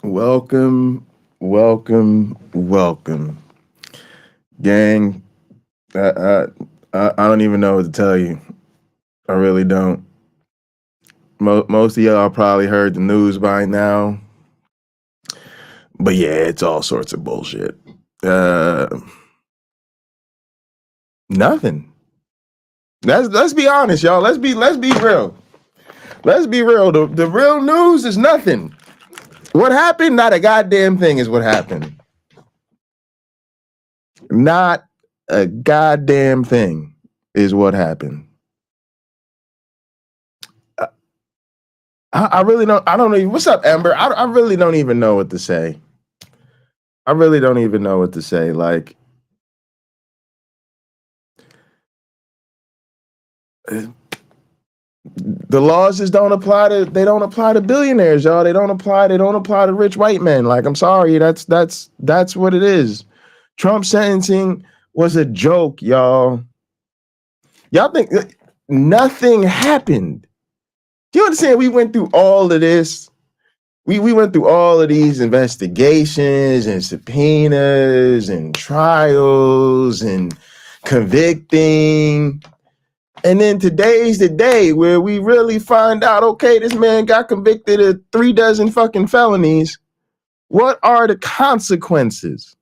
Welcome, welcome, gang. I don't even know what to tell you. I really don't. Most of y'all probably heard the news by now, but yeah, it's all sorts of bullshit. Nothing. Let's be honest, y'all. Let's be real. Let's be real. The real news is nothing. What happened? Not a goddamn thing is what happened. Not a goddamn thing is what happened. I really don't. I don't know. What's up, Ember? I really don't even know what to say. I really don't even know what to say. Like, the laws just don't apply to. They don't apply to billionaires, y'all. They don't apply to rich white men. Like, I'm sorry. That's what it is. Trump sentencing was a joke, y'all. Y'all think nothing happened? Do you understand? We went through all of this. We went through all of these investigations and subpoenas and trials and convicting. And then today's the day where we really find out, okay, this man got convicted of 3 dozen fucking felonies. What are the consequences?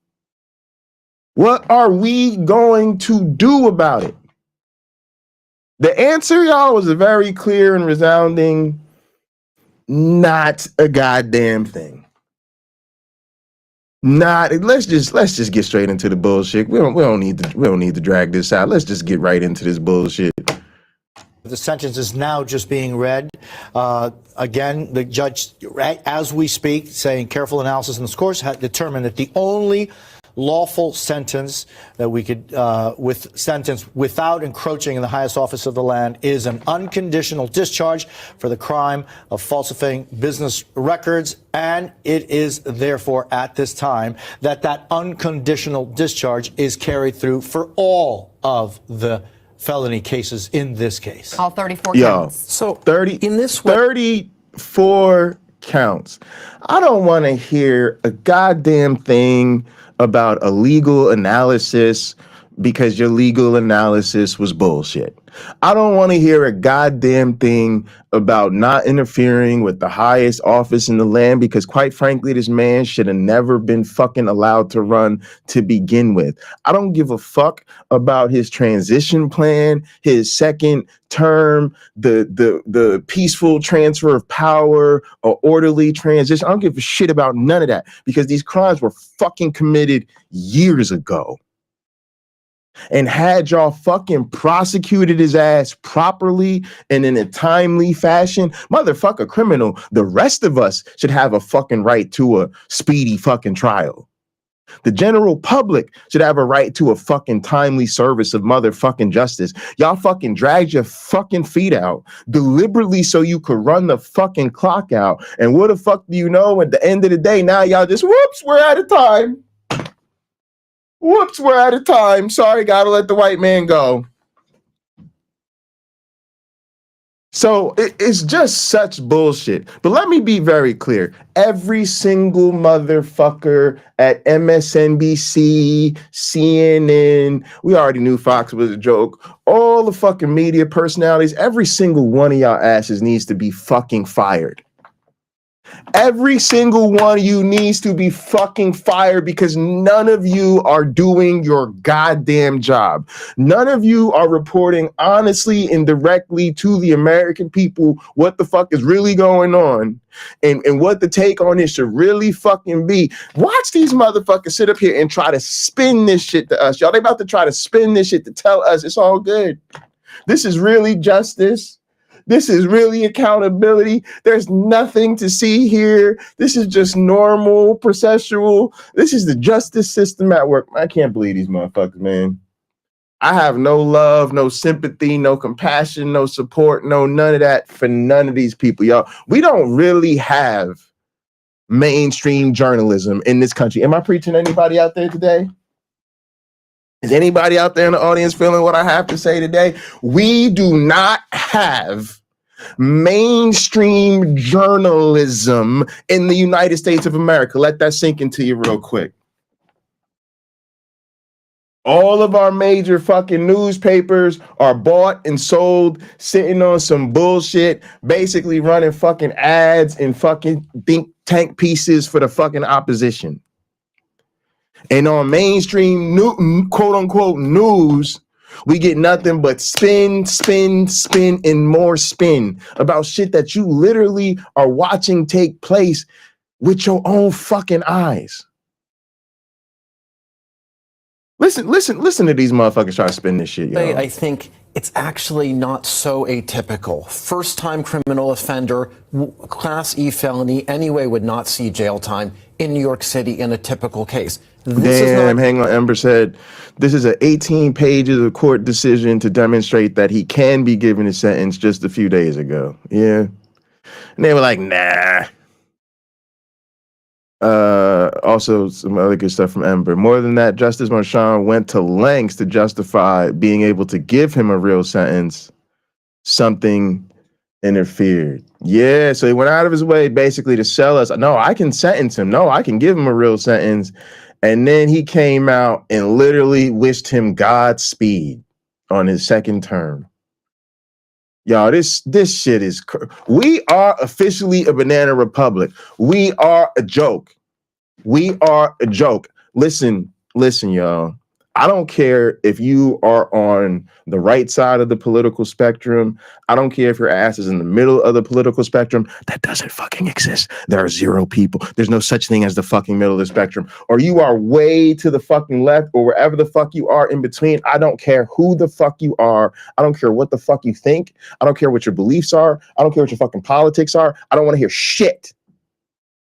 What are we going to do about it? The answer, y'all, was a very clear and resounding, not a goddamn thing. Let's just get straight into the bullshit. We don't need to drag this out. Let's just get right into this bullshit. The sentence is now just being read. Again, the judge, as we speak, saying careful analysis in this course, had determined that the only lawful sentence that we could sentence without encroaching in the highest office of the land is an unconditional discharge for the crime of falsifying business records, and it is therefore at this time that unconditional discharge is carried through for all of the felony cases in this case. All 34 counts. So 34 counts. I don't want to hear a goddamn thing about a legal analysis because your legal analysis was bullshit. I don't want to hear a goddamn thing about not interfering with the highest office in the land because, quite frankly, this man should have never been fucking allowed to run to begin with. I don't give a fuck about his transition plan, his second term, the peaceful transfer of power or orderly transition. I don't give a shit about none of that because these crimes were fucking committed years ago. And had y'all fucking prosecuted his ass properly and in a timely fashion, motherfucker criminal, the rest of us should have a fucking right to a speedy fucking trial. The general public should have a right to a fucking timely service of motherfucking justice. Y'all fucking dragged your fucking feet out deliberately so you could run the fucking clock out. And what the fuck do you know? At the end of the day, now y'all just, whoops, we're out of time. Whoops, we're out of time. Sorry, gotta let the white man go. So it's just such bullshit. But let me be very clear. Every single motherfucker at MSNBC, CNN, we already knew Fox was a joke. All the fucking media personalities, every single one of y'all asses needs to be fucking fired. Every single one of you needs to be fucking fired because none of you are doing your goddamn job. None of you are reporting honestly and directly to the American people what the fuck is really going on and what the take on this should really fucking be. Watch these motherfuckers sit up here and try to spin this shit to us. Y'all, they about to try to spin this shit to tell us it's all good. This is really justice. This is really accountability. There's nothing to see here. This is just normal, processual. This is the justice system at work. I can't believe these motherfuckers, man. I have no love, no sympathy, no compassion, no support, none of that for none of these people, y'all. We don't really have mainstream journalism in this country. Am I preaching to anybody out there today? Is anybody out there in the audience feeling what I have to say today? We do not have mainstream journalism in the United States of America. Let that sink into you real quick. All of our major fucking newspapers are bought and sold, sitting on some bullshit, basically running fucking ads and fucking think tank pieces for the fucking opposition. And on mainstream new, quote unquote news, we get nothing but spin, spin, spin, and more spin about shit that you literally are watching take place with your own fucking eyes. Listen to these motherfuckers try to spin this shit, y'all. I think it's actually not so atypical. First-time criminal offender, Class E felony, anyway would not see jail time in New York City in a typical case. Hang on, Ember said, this is 18 pages of court decision to demonstrate that he can be given a sentence just a few days ago. Yeah. And they were like, nah. Also some other good stuff from Ember. More than that, Justice Marchand went to lengths to justify being able to give him a real sentence. Something interfered. Yeah, so he went out of his way basically to sell us, no, I can sentence him. No, I can give him a real sentence. And then he came out and literally wished him Godspeed on his second term. Y'all, this shit is we are officially a banana republic. We are a joke. We are a joke. Listen, y'all. I don't care if you are on the right side of the political spectrum. I don't care if your ass is in the middle of the political spectrum. That doesn't fucking exist. There are zero people. There's no such thing as the fucking middle of the spectrum. Or you are way to the fucking left or wherever the fuck you are in between. I don't care who the fuck you are. I don't care what the fuck you think. I don't care what your beliefs are. I don't care what your fucking politics are. I don't want to hear shit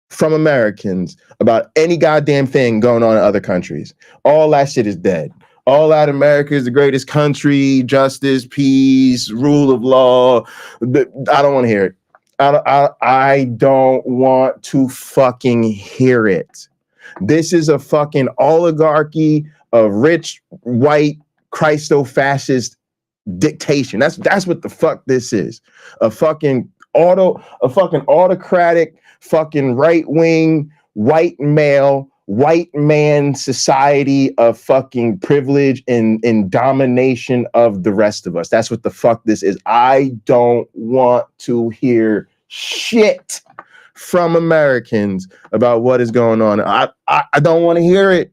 from Americans about any goddamn thing going on in other countries. All that shit is dead. All that America is the greatest country, justice, peace, rule of law. I don't want to hear it. I don't want to fucking hear it. This is a fucking oligarchy of rich, white, Christo-fascist dictation. That's what the fuck this is. A fucking autocratic, fucking right-wing, white male, white man society of fucking privilege and domination of the rest of us. That's what the fuck this is. I don't want to hear shit from Americans about what is going on. I don't want to hear it.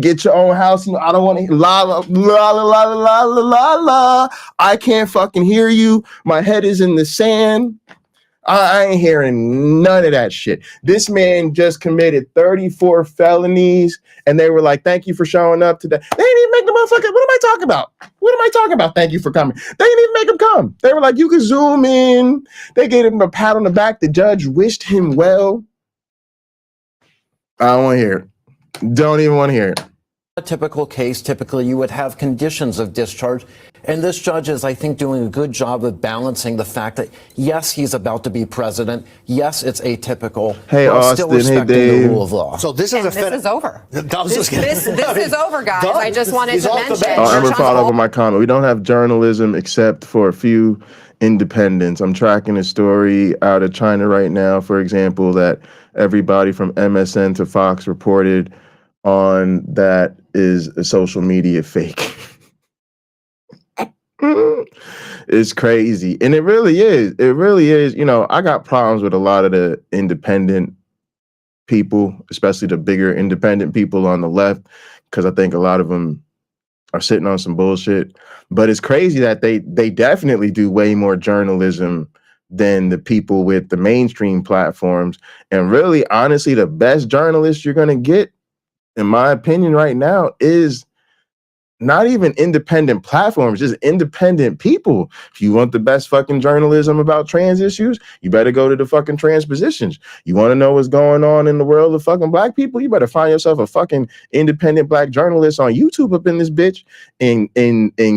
Get your own house. I don't want to la la la la la la la la la. I can't fucking hear you. My head is in the sand. I ain't hearing none of that shit. This man just committed 34 felonies, and they were like, thank you for showing up today. They didn't even make the motherfucker. What am I talking about? What am I talking about? Thank you for coming. They didn't even make him come. They were like, you can zoom in. They gave him a pat on the back. The judge wished him well. I don't want to hear it. Don't even want to hear it. A typical case, typically you would have conditions of discharge. And this judge is, I think, doing a good job of balancing the fact that, yes, he's about to be president. Yes, it's atypical. Hey, while Austin, still respecting hey, the rule of law. So this is this is over. This is over, guys. Done. I just wanted to mention. Ember followed up on my comment. We don't have journalism except for a few independents. I'm tracking a story out of China right now, for example, that everybody from MSN to Fox reported on that is a social media fake. It's crazy. And it really is. It really is. You know, I got problems with a lot of the independent people, especially the bigger independent people on the left, because I think a lot of them are sitting on some bullshit. But it's crazy that they definitely do way more journalism than the people with the mainstream platforms. And really, honestly, the best journalist you're going to get, in my opinion right now, is not even independent platforms, just independent people. If you want the best fucking journalism about trans issues, you better go to the fucking transpositions. You want to know what's going on in the world of fucking black people, you better find yourself a fucking independent black journalist on YouTube up in this bitch and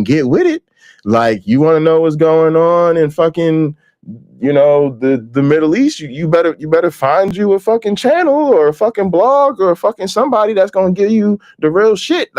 get with it. Like, you want to know what's going on in fucking, you know, the Middle East, you better find you a fucking channel or a fucking blog or a fucking somebody that's gonna give you the real shit.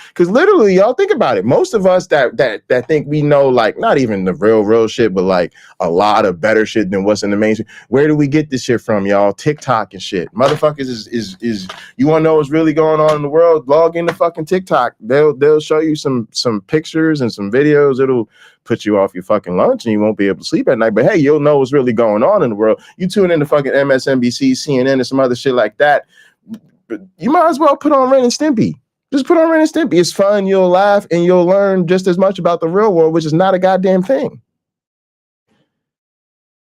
Because literally, y'all think about it. Most of us that think we know, like, not even the real shit, but like a lot of better shit than what's in the mainstream. Where do we get this shit from, y'all? TikTok and shit. Motherfuckers is you want to know what's really going on in the world? Log into fucking TikTok. They'll show you some pictures and some videos. It'll put you off your fucking lunch and you won't be able to sleep at night. But hey, you'll know what's really going on in the world. You tune into fucking MSNBC, CNN, and some other shit like that. You might as well put on Ren and Stimpy. Just put on Ren and Stimpy. It's fun. You'll laugh and you'll learn just as much about the real world, which is not a goddamn thing.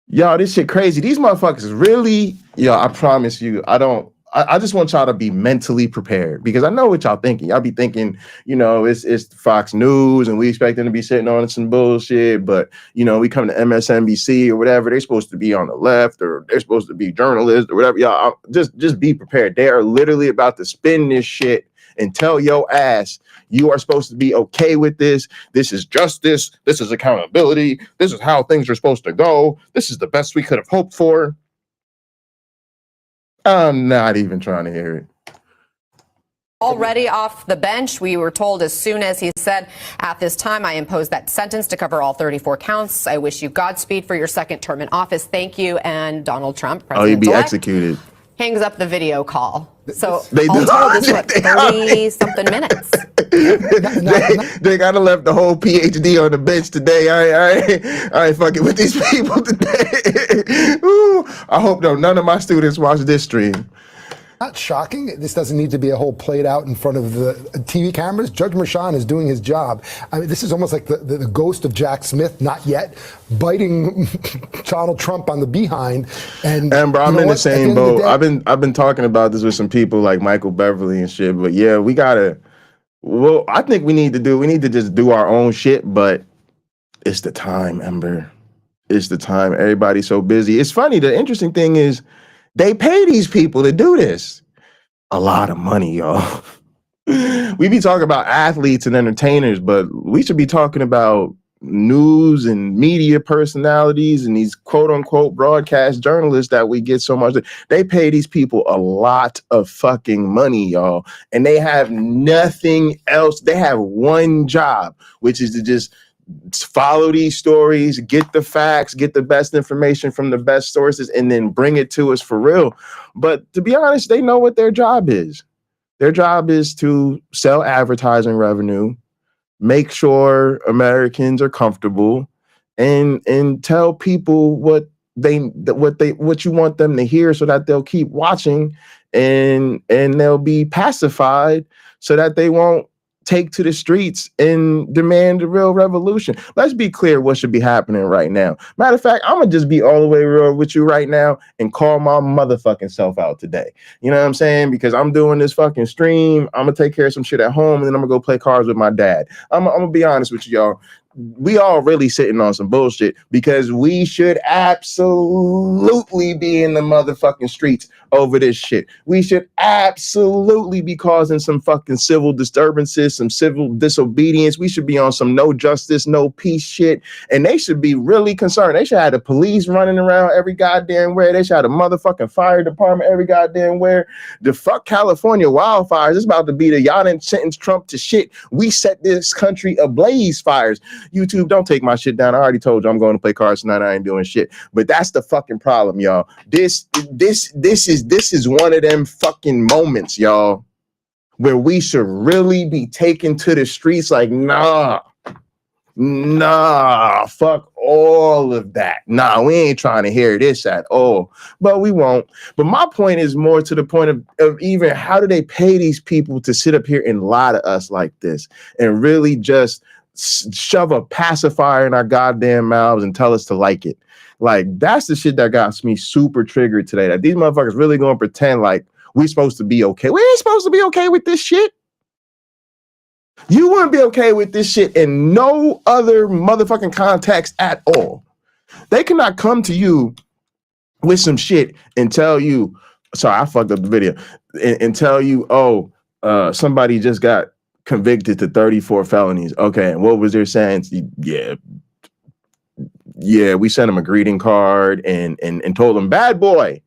Y'all, this shit crazy. These motherfuckers really, I promise you, I just want y'all to be mentally prepared because I know what y'all thinking. Y'all be thinking, it's Fox News and we expect them to be sitting on some bullshit, but, we come to MSNBC or whatever. They're supposed to be on the left or they're supposed to be journalists or whatever. Y'all, just be prepared. They are literally about to spin this shit and tell your ass you are supposed to be okay with this. This is justice. This is accountability. This is how things are supposed to go. This is the best we could have hoped for. I'm not even trying to hear it. Already off the bench, we were told as soon as he said, at this time, I impose that sentence to cover all 34 counts. I wish you Godspeed for your second term in office. Thank you. And Donald Trump, President-elect, he'd be executed. Hangs up the video call. So they all told is what, 30-something minutes. They gotta left the whole PhD on the bench today. I ain't fucking with these people today. Ooh, I hope none of my students watch this stream. Not shocking. This doesn't need to be a whole played out in front of the TV cameras. Judge Merchan is doing his job. I mean, this is almost like the ghost of Jack Smith, not yet, biting Donald Trump on the behind. And Ember, I'm in the same boat. I've been talking about this with some people like Michael Beverly and shit. But yeah, we gotta. Well, I think we need to just do our own shit. But it's the time, Ember. It's the time. Everybody's so busy. It's funny. The interesting thing is, they pay these people to do this. A lot of money, y'all. We be talking about athletes and entertainers, but we should be talking about news and media personalities and these quote unquote broadcast journalists that we get so much. They pay these people a lot of fucking money, y'all. And they have nothing else. They have one job, which is to just follow these stories, get the facts, get the best information from the best sources, and then bring it to us for real. But to be honest, they know what their job is. Their job is to sell advertising revenue, make sure Americans are comfortable, and tell people what you want them to hear so that they'll keep watching and they'll be pacified so that they won't take to the streets and demand a real revolution. Let's be clear what should be happening right now. Matter of fact, I'm going to just be all the way real with you right now and call my motherfucking self out today. You know what I'm saying? Because I'm doing this fucking stream. I'm going to take care of some shit at home, and then I'm going to go play cards with my dad. I'm going to be honest with you, y'all. We all really sitting on some bullshit because we should absolutely be in the motherfucking streets over this shit. We should absolutely be causing some fucking civil disturbances, some civil disobedience. We should be on some no justice, no peace shit. And they should be really concerned. They should have the police running around every goddamn where. They should have the motherfucking fire department every goddamn where. The fuck California wildfires. It's about to be y'all didn't sentence Trump to shit. We set this country ablaze fires. YouTube, don't take my shit down. I already told you I'm going to play cards tonight. I ain't doing shit. But that's the fucking problem, y'all. This is one of them fucking moments, y'all, where we should really be taken to the streets like, nah, fuck all of that. Nah, we ain't trying to hear this at all. But we won't. But my point is more to the point of even how do they pay these people to sit up here and lie to us like this and really just shove a pacifier in our goddamn mouths and tell us to like it. Like, that's the shit that got me super triggered today. That these motherfuckers really gonna pretend like we're supposed to be okay. We ain't supposed to be okay with this shit. You wouldn't be okay with this shit in no other motherfucking context at all. They cannot come to you with some shit and tell you, sorry, I fucked up the video, and tell you, somebody just got convicted to 34 felonies. Okay, and what was their sentence? Yeah, we sent him a greeting card and told him, bad boy,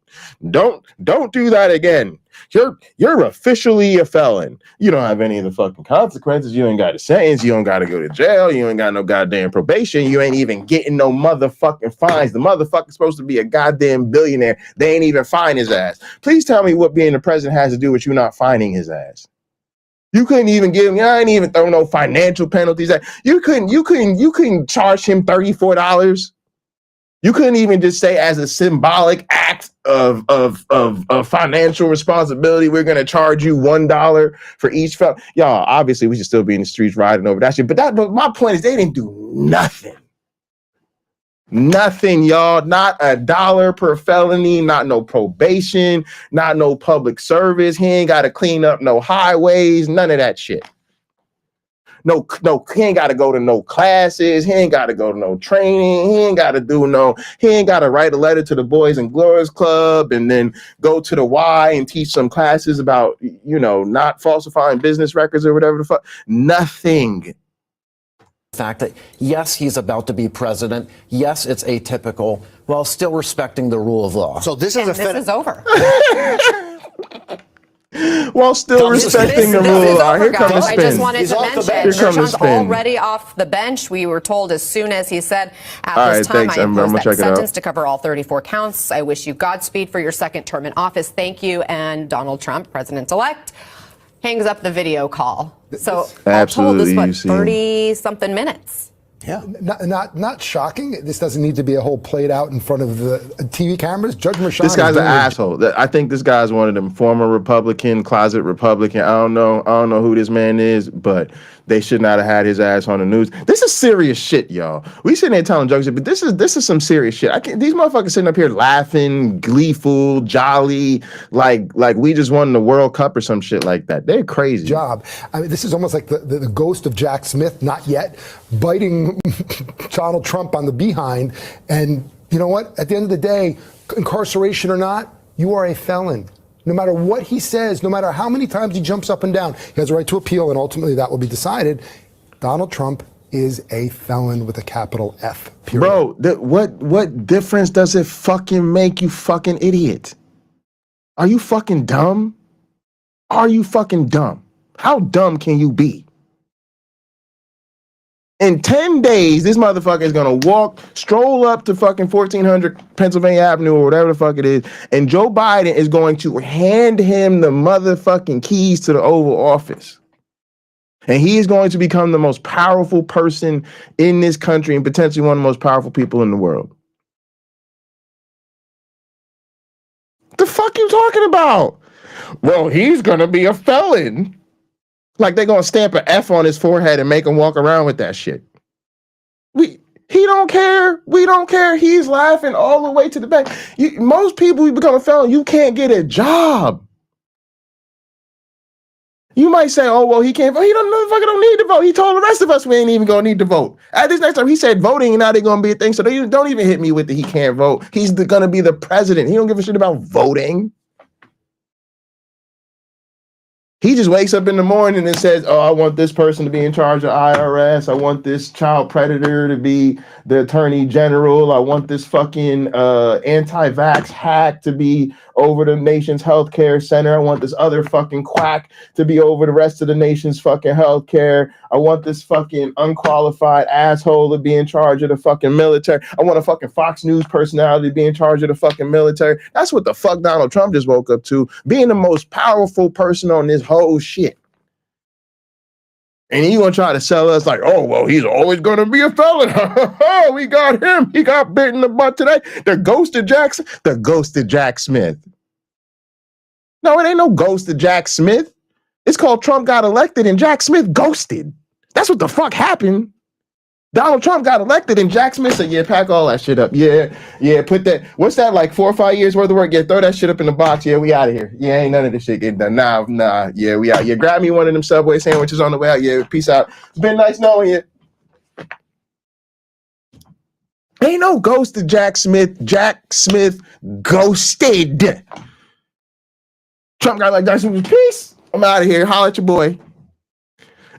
don't do that again. You're officially a felon. You don't have any of the fucking consequences. You ain't got a sentence. You don't got to go to jail. You ain't got no goddamn probation. You ain't even getting no motherfucking fines. The motherfucker's supposed to be a goddamn billionaire. They ain't even fine his ass. Please tell me what being the president has to do with you not fining his ass. You couldn't even give him. I ain't even throw no financial penalties. You couldn't charge him $34. You couldn't even just say, as a symbolic act of financial responsibility, we're gonna charge you $1 for each felon. Y'all, obviously, we should still be in the streets riding over that shit. But my point is, they didn't do nothing. Nothing, y'all. Not $1 per felony, not no probation, not no public service. He ain't got to clean up no highways, none of that shit. No, he ain't got to go to no classes. He ain't got to go to no training. He ain't got to write a letter to the Boys and Glories Club and then go to the Y and teach some classes about, not falsifying business records or whatever the fuck. Nothing. Fact that, yes, he's about to be president. Yes, it's atypical, while still respecting the rule of law. So this is this is over. While still respecting the rule of law. Here comes the I spin. just wanted to mention, Merchan's already off the bench. We were told as soon as he said, at all this right, time, thanks, I Ember. impose I'm gonna that check it out. sentence to cover all 34 counts. I wish you Godspeed for your second term in office. Thank you. And Donald Trump, president-elect, hangs up the video call. So all told, this was 30-something minutes. Yeah. Not shocking. This doesn't need to be a whole played out in front of the TV cameras. Judge Merchan. This guy's an asshole. I think this guy's one of them former Republican, closet Republican. I don't know who this man is, but they should not have had his ass on the news. This is serious shit, y'all. We sitting there telling jokes, but this is some serious shit. These motherfuckers sitting up here laughing, gleeful, jolly, like we just won the World Cup or some shit like that. They're crazy. Job. I mean, this is almost like the ghost of Jack Smith, not yet, biting Donald Trump on the behind. And you know what? At the end of the day, incarceration or not, you are a felon. No matter what he says, no matter how many times he jumps up and down, he has a right to appeal, and ultimately that will be decided. Donald Trump is a felon with a capital F. Period. Bro, what difference does it fucking make, you fucking idiot? Are you fucking dumb? Are you fucking dumb? How dumb can you be? In 10 days, this motherfucker is gonna stroll up to fucking 1400 Pennsylvania Avenue or whatever the fuck it is, and Joe Biden is going to hand him the motherfucking keys to the Oval Office. And he is going to become the most powerful person in this country and potentially one of the most powerful people in the world. The fuck you talking about? Well, he's gonna be a felon. Like they're gonna stamp an F on his forehead and make him walk around with that shit. He don't care. We don't care. He's laughing all the way to the bank. Most people who become a felon, you can't get a job. You might say, oh, well, he can't vote. He don't need to vote. He told the rest of us we ain't even gonna need to vote. At this next time, he said voting and now they're gonna be a thing. So they don't even hit me with the he can't vote. He's gonna be the president. He don't give a shit about voting. He just wakes up in the morning and says, oh, I want this person to be in charge of IRS. I want this child predator to be the attorney general. I want this fucking anti-vax hack to be over the nation's healthcare center. I want this other fucking quack to be over the rest of the nation's fucking healthcare. I want this fucking unqualified asshole to be in charge of the fucking military. I want a fucking Fox News personality to be in charge of the fucking military. That's what the fuck Donald Trump just woke up to, being the most powerful person on this whole shit. And he gonna try to sell us like, oh, well, he's always gonna be a felon. Oh, we got him. He got bit in the butt today. The ghost of Jack Smith. No, it ain't no ghost of Jack Smith. It's called Trump got elected and Jack Smith ghosted. That's what the fuck happened. Donald Trump got elected and Jack Smith said, yeah, pack all that shit up. Yeah, put that, what's that, like 4 or 5 years worth of work? Yeah, throw that shit up in the box. Yeah, we out of here. Yeah, ain't none of this shit getting done. Nah, yeah, we out. Yeah, grab me one of them Subway sandwiches on the way out. Yeah, peace out. It's been nice knowing you. Ain't no ghost of Jack Smith. Jack Smith ghosted. Trump got like, that's peace. I'm out of here. Holla at your boy.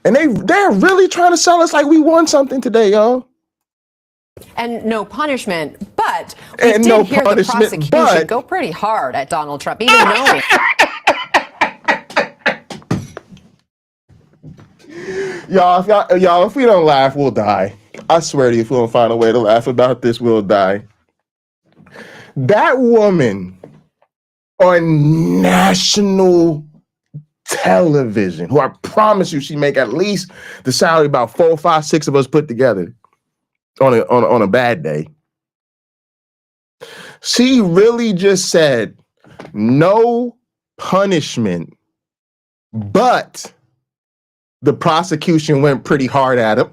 And they're really trying to sell us like we won something today, y'all. And no punishment, but we did hear the prosecution go pretty hard at Donald Trump, even knowing y'all, if we don't laugh, we'll die. I swear to you, if we don't find a way to laugh about this, we'll die. That woman on national television, who I promise you she make at least the salary about 4, 5, 6 of us put together on a bad day. She really just said no punishment, but the prosecution went pretty hard at him.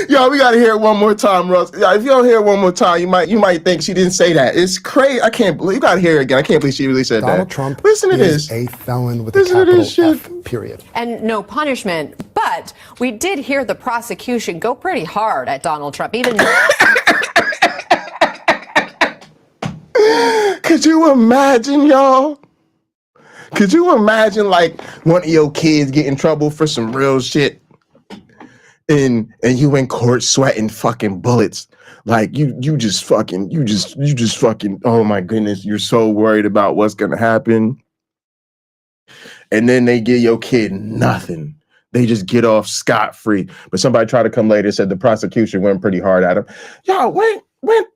Yo, we gotta hear it one more time, Russ. Yo, if you don't hear it one more time, you might think she didn't say that. It's crazy. I can't believe. You gotta hear it again. I can't believe she really said Donald that. Trump Listen to is this. a felon with a capital F, period. And no punishment. But we did hear the prosecution go pretty hard at Donald Trump, even. Could you imagine, y'all? Could you imagine, like, one of your kids get in trouble for some real shit, and you in court sweating fucking bullets, like you just fucking, oh my goodness, you're so worried about what's gonna happen, and then they give your kid nothing. They just get off scot-free. But somebody tried to come later and said the prosecution went pretty hard at him. Y'all, when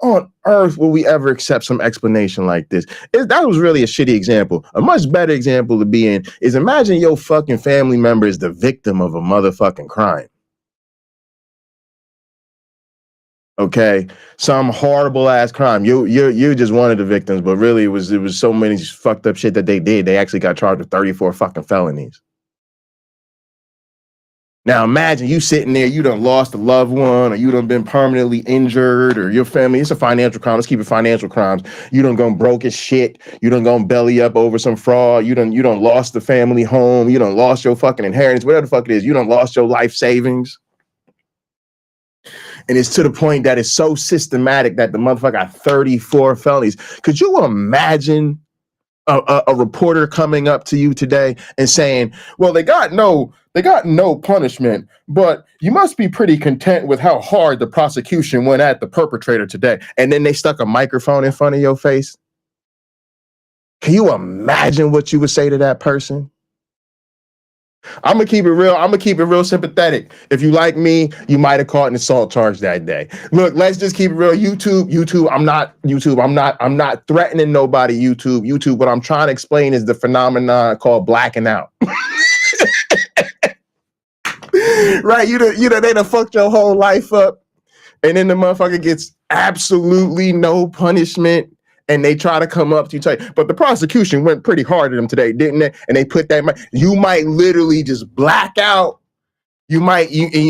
on earth will we ever accept some explanation like this? That was really a shitty example. A much better example to be in is, imagine your fucking family member is the victim of a motherfucking crime. Okay, some horrible ass crime. You're just one of the victims, but really it was so many fucked up shit that they did. They actually got charged with 34 fucking felonies. Now imagine you sitting there, you done lost a loved one, or you done been permanently injured, or your family, it's a financial crime, let's keep it financial crimes. You done gone broke as shit, you done gone belly up over some fraud, you done lost the family home, you done lost your fucking inheritance, whatever the fuck it is, you done lost your life savings. And it's to the point that it's so systematic that the motherfucker got 34 felonies. Could you imagine a reporter coming up to you today and saying, well, they got no punishment, but you must be pretty content with how hard the prosecution went at the perpetrator today. And then they stuck a microphone in front of your face. Can you imagine what you would say to that person? I'm gonna keep it real. I'm gonna keep it real sympathetic. If you like me, you might have caught an assault charge that day. Look, let's just keep it real. YouTube. I'm not threatening nobody. YouTube. What I'm trying to explain is the phenomenon called blacking out. Right? You know, they done fucked your whole life up, and then the motherfucker gets absolutely no punishment. And they try to come up to you, but the prosecution went pretty hard at them today, didn't they? And they put that, you might literally just black out. You might, and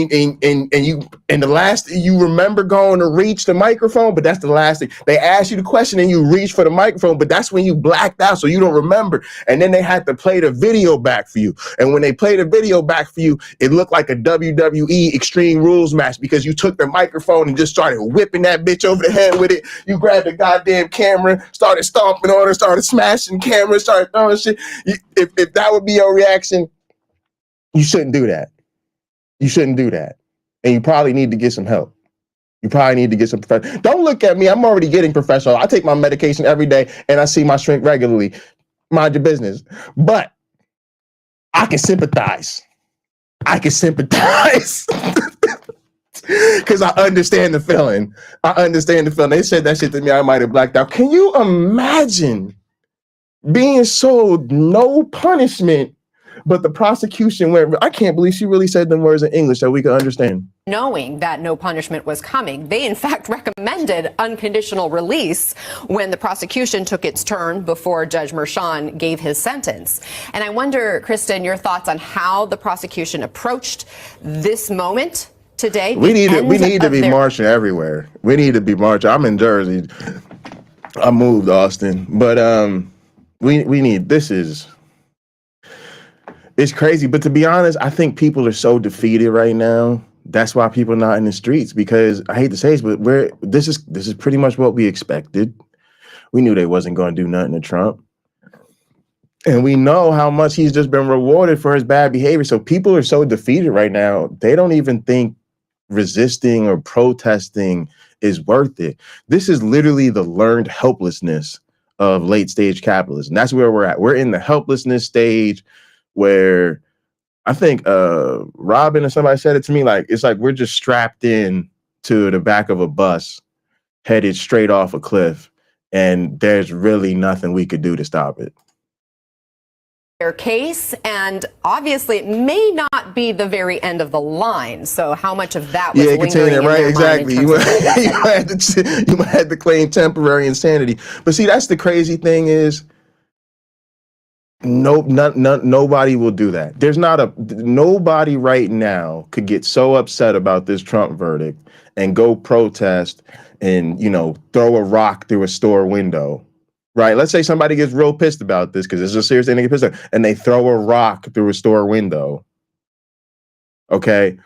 the last, you remember going to reach the microphone, but that's the last thing. They ask you the question and you reach for the microphone, but that's when you blacked out, so you don't remember. And then they had to play the video back for you. And when they played the video back for you, it looked like a WWE Extreme Rules match, because you took the microphone and just started whipping that bitch over the head with it. You grabbed the goddamn camera, started stomping on her, started smashing cameras, started throwing shit. If that would be your reaction, you shouldn't do that. You shouldn't do that. And you probably need to get some help. You probably need to get some professional. Don't look at me. I'm already getting professional. I take my medication every day and I see my shrink regularly. Mind your business. But I can sympathize. Because I understand the feeling. They said that shit to me. I might have blacked out. Can you imagine being sold no punishment, but the prosecution went, I can't believe she really said them words in English that we could understand. Knowing that no punishment was coming, they in fact recommended unconditional release when the prosecution took its turn before Judge Merchan gave his sentence. And I wonder, Kristen, your thoughts on how the prosecution approached this moment today. We need to be marching everywhere. We need to be marching. I'm in Jersey. I moved to Austin, but we need, it's crazy. But to be honest, I think people are so defeated right now. That's why people are not in the streets, because I hate to say this, but this is pretty much what we expected. We knew they wasn't going to do nothing to Trump. And we know how much he's just been rewarded for his bad behavior. So people are so defeated right now, they don't even think resisting or protesting is worth it. This is literally the learned helplessness of late stage capitalism. That's where we're at. We're in the helplessness stage where I think Robin or somebody said it to me, like, it's like we're just strapped in to the back of a bus headed straight off a cliff, and there's really nothing we could do to stop it. Their case, and obviously it may not be the very end of the line. So how much of that was lingering in right? their Exactly. mind in terms of You might have to claim temporary insanity. But see, that's the crazy thing is, nobody will do that. There's nobody right now could get so upset about this Trump verdict and go protest and, throw a rock through a store window. Right. Let's say somebody gets real pissed about this because it's a serious thing to get pissed about, and they throw a rock through a store window. Okay.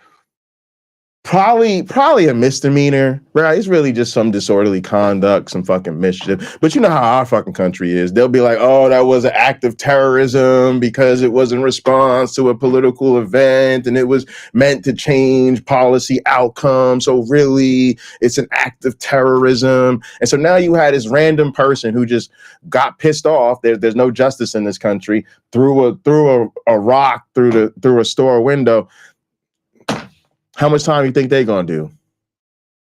Probably a misdemeanor, right? It's really just some disorderly conduct, some fucking mischief. But you know how our fucking country is. They'll be like, oh, that was an act of terrorism because it was in response to a political event and it was meant to change policy outcomes. So really, it's an act of terrorism. And so now you had this random person who just got pissed off. There's no justice in this country. Threw a rock through a store window. How much time you think they gonna do?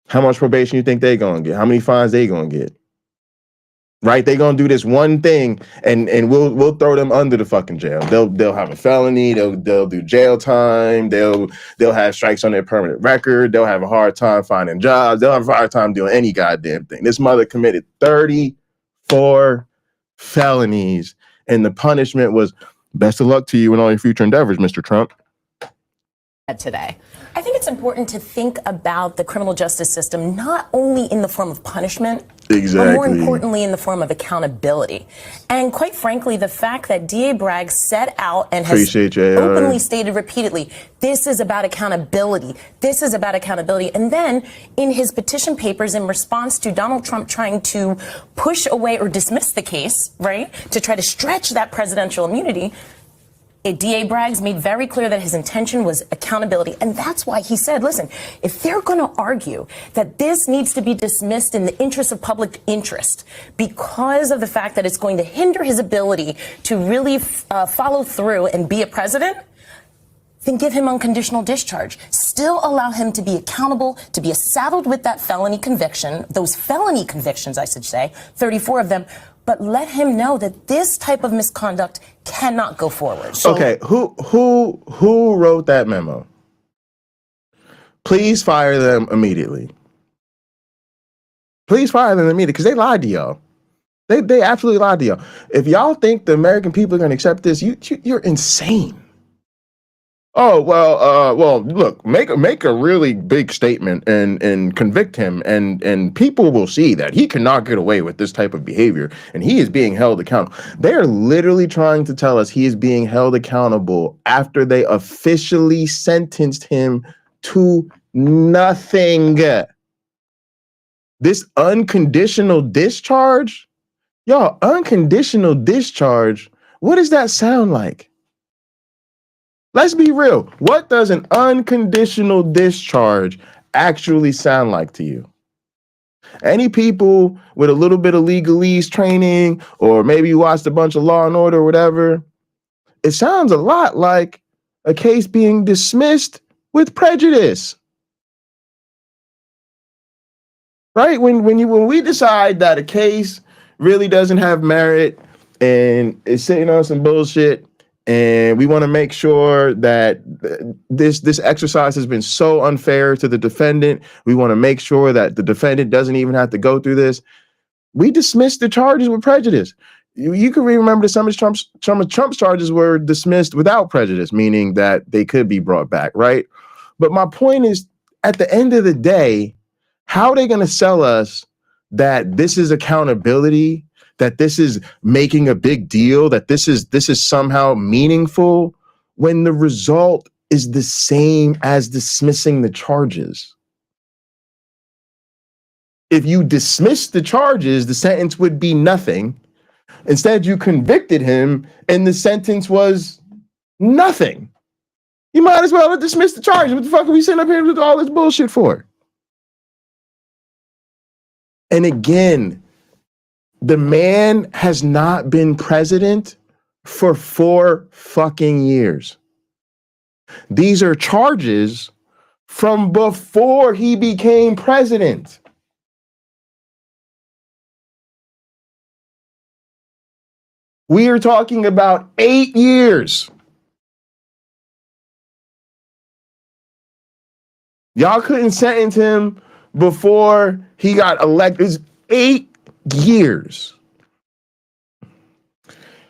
How much probation you think they gonna get? How many fines they gonna get? Right? They gonna do this one thing, and we'll throw them under the fucking jail. They'll have a felony. They'll do jail time. They'll have strikes on their permanent record. They'll have a hard time finding jobs. They'll have a hard time doing any goddamn thing. This mother committed 34 felonies, and the punishment was best of luck to you in all your future endeavors, Mr. Trump. Today. I think it's important to think about the criminal justice system not only in the form of punishment, but more importantly in the form of accountability. And quite frankly, the fact that DA Bragg set out and has openly stated repeatedly, this is about accountability. This is about accountability. And then in his petition papers in response to Donald Trump trying to push away or dismiss the case, right, to try to stretch that presidential immunity, DA Bragg's made very clear that his intention was accountability. And that's why he said, listen, if they're going to argue that this needs to be dismissed in the interest of public interest because of the fact that it's going to hinder his ability to really follow through and be a president, then give him unconditional discharge. Still allow him to be accountable, to be saddled with that felony conviction, those felony convictions, I should say, 34 of them, but let him know that this type of misconduct cannot go forward. So, okay, who wrote that memo? Please fire them immediately. Please fire them immediately because they lied to y'all. They absolutely lied to y'all. If y'all think the American people are going to accept this, you're insane. Oh, well, look, make a really big statement and convict him, and people will see that he cannot get away with this type of behavior, and he is being held accountable. They are literally trying to tell us he is being held accountable after they officially sentenced him to nothing. This unconditional discharge, y'all, unconditional discharge, what does that sound like? Let's be real. What does an unconditional discharge actually sound like to you? Any people with a little bit of legalese training, or maybe you watched a bunch of Law and Order or whatever, it sounds a lot like a case being dismissed with prejudice. Right? When we decide that a case really doesn't have merit and it's sitting on some bullshit, and we want to make sure that this exercise has been so unfair to the defendant. We want to make sure that the defendant doesn't even have to go through this. We dismiss the charges with prejudice. You can remember that some of Trump's charges were dismissed without prejudice, meaning that they could be brought back, right? But my point is, at the end of the day, how are they going to sell us that this is accountability, that this is making a big deal, that this is somehow meaningful, when the result is the same as dismissing the charges? If you dismiss the charges, the sentence would be nothing. Instead, you convicted him and the sentence was nothing. You might as well have dismissed the charges. What the fuck are we sitting up here with all this bullshit for? And again, the man has not been president for 4 fucking years. These are charges from before he became president. We are talking about 8 years. Y'all couldn't sentence him before he got elected. It's 8 years.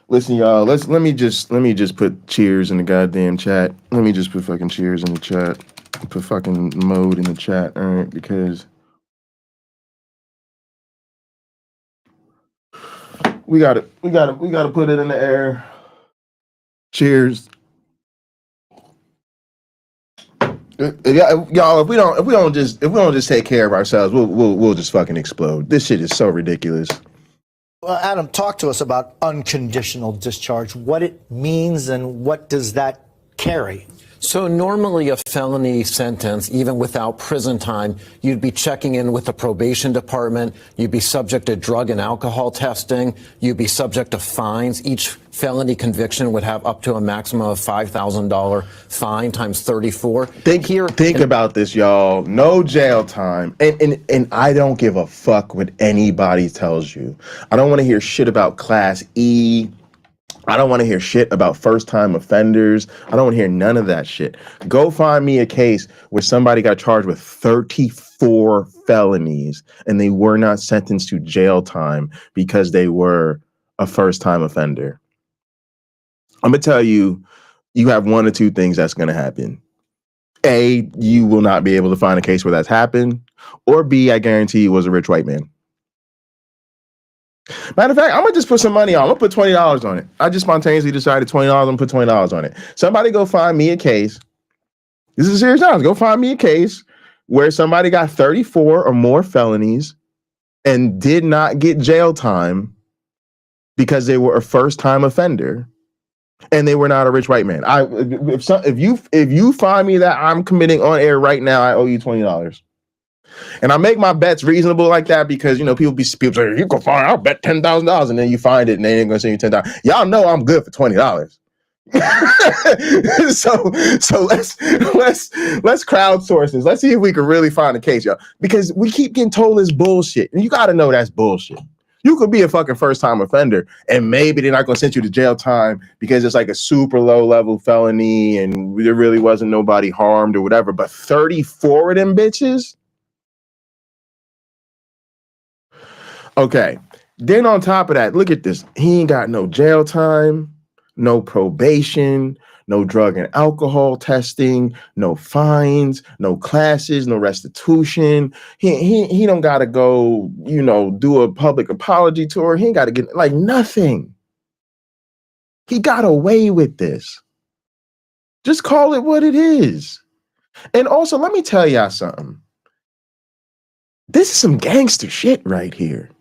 Listen, y'all, let me just put cheers in the goddamn chat. Let me just put fucking cheers in the chat. Put fucking mode in the chat, all right? Because we gotta put it in the air. Cheers. Y'all, if we don't just take care of ourselves, we'll just fucking explode. This shit is so ridiculous. Well, Adam, talk to us about unconditional discharge, what it means and what does that carry? So normally a felony sentence, even without prison time, you'd be checking in with the probation department, you'd be subject to drug and alcohol testing, you'd be subject to fines. Each felony conviction would have up to a maximum of $5,000 fine times 34. Think about this, y'all. No jail time. And I don't give a fuck what anybody tells you. I don't want to hear shit about Class E. I don't want to hear shit about first-time offenders. I don't want to hear none of that shit. Go find me a case where somebody got charged with 34 felonies and they were not sentenced to jail time because they were a first-time offender. I'm going to tell you, you have one or two things that's going to happen. A, you will not be able to find a case where that's happened. Or B, I guarantee you was a rich white man. Matter of fact, I'm gonna just put some money on. I'm gonna put $20 on it. I just spontaneously decided $20. I'm gonna put $20 on it. Somebody go find me a case. This is serious times. Go find me a case where somebody got 34 or more felonies and did not get jail time because they were a first-time offender and they were not a rich white man. If you find me that I'm committing on air right now, I owe you $20. And I make my bets reasonable like that because, you know, people say, you can find, I'll bet $10,000, and then you find it and they ain't gonna send you $10. Y'all know I'm good for $20. so let's crowdsource this. Let's see if we can really find a case, y'all. Because we keep getting told this bullshit. And you gotta know that's bullshit. You could be a fucking first-time offender and maybe they're not gonna send you to jail time because it's like a super low-level felony and there really wasn't nobody harmed or whatever. But 34 of them bitches. Okay, then on top of that, look at this. He ain't got no jail time, no probation, no drug and alcohol testing, no fines, no classes, no restitution. He don't got to go, you know, do a public apology tour. He ain't got to get, like, nothing. He got away with this. Just call it what it is. And also, let me tell y'all something. This is some gangster shit right here.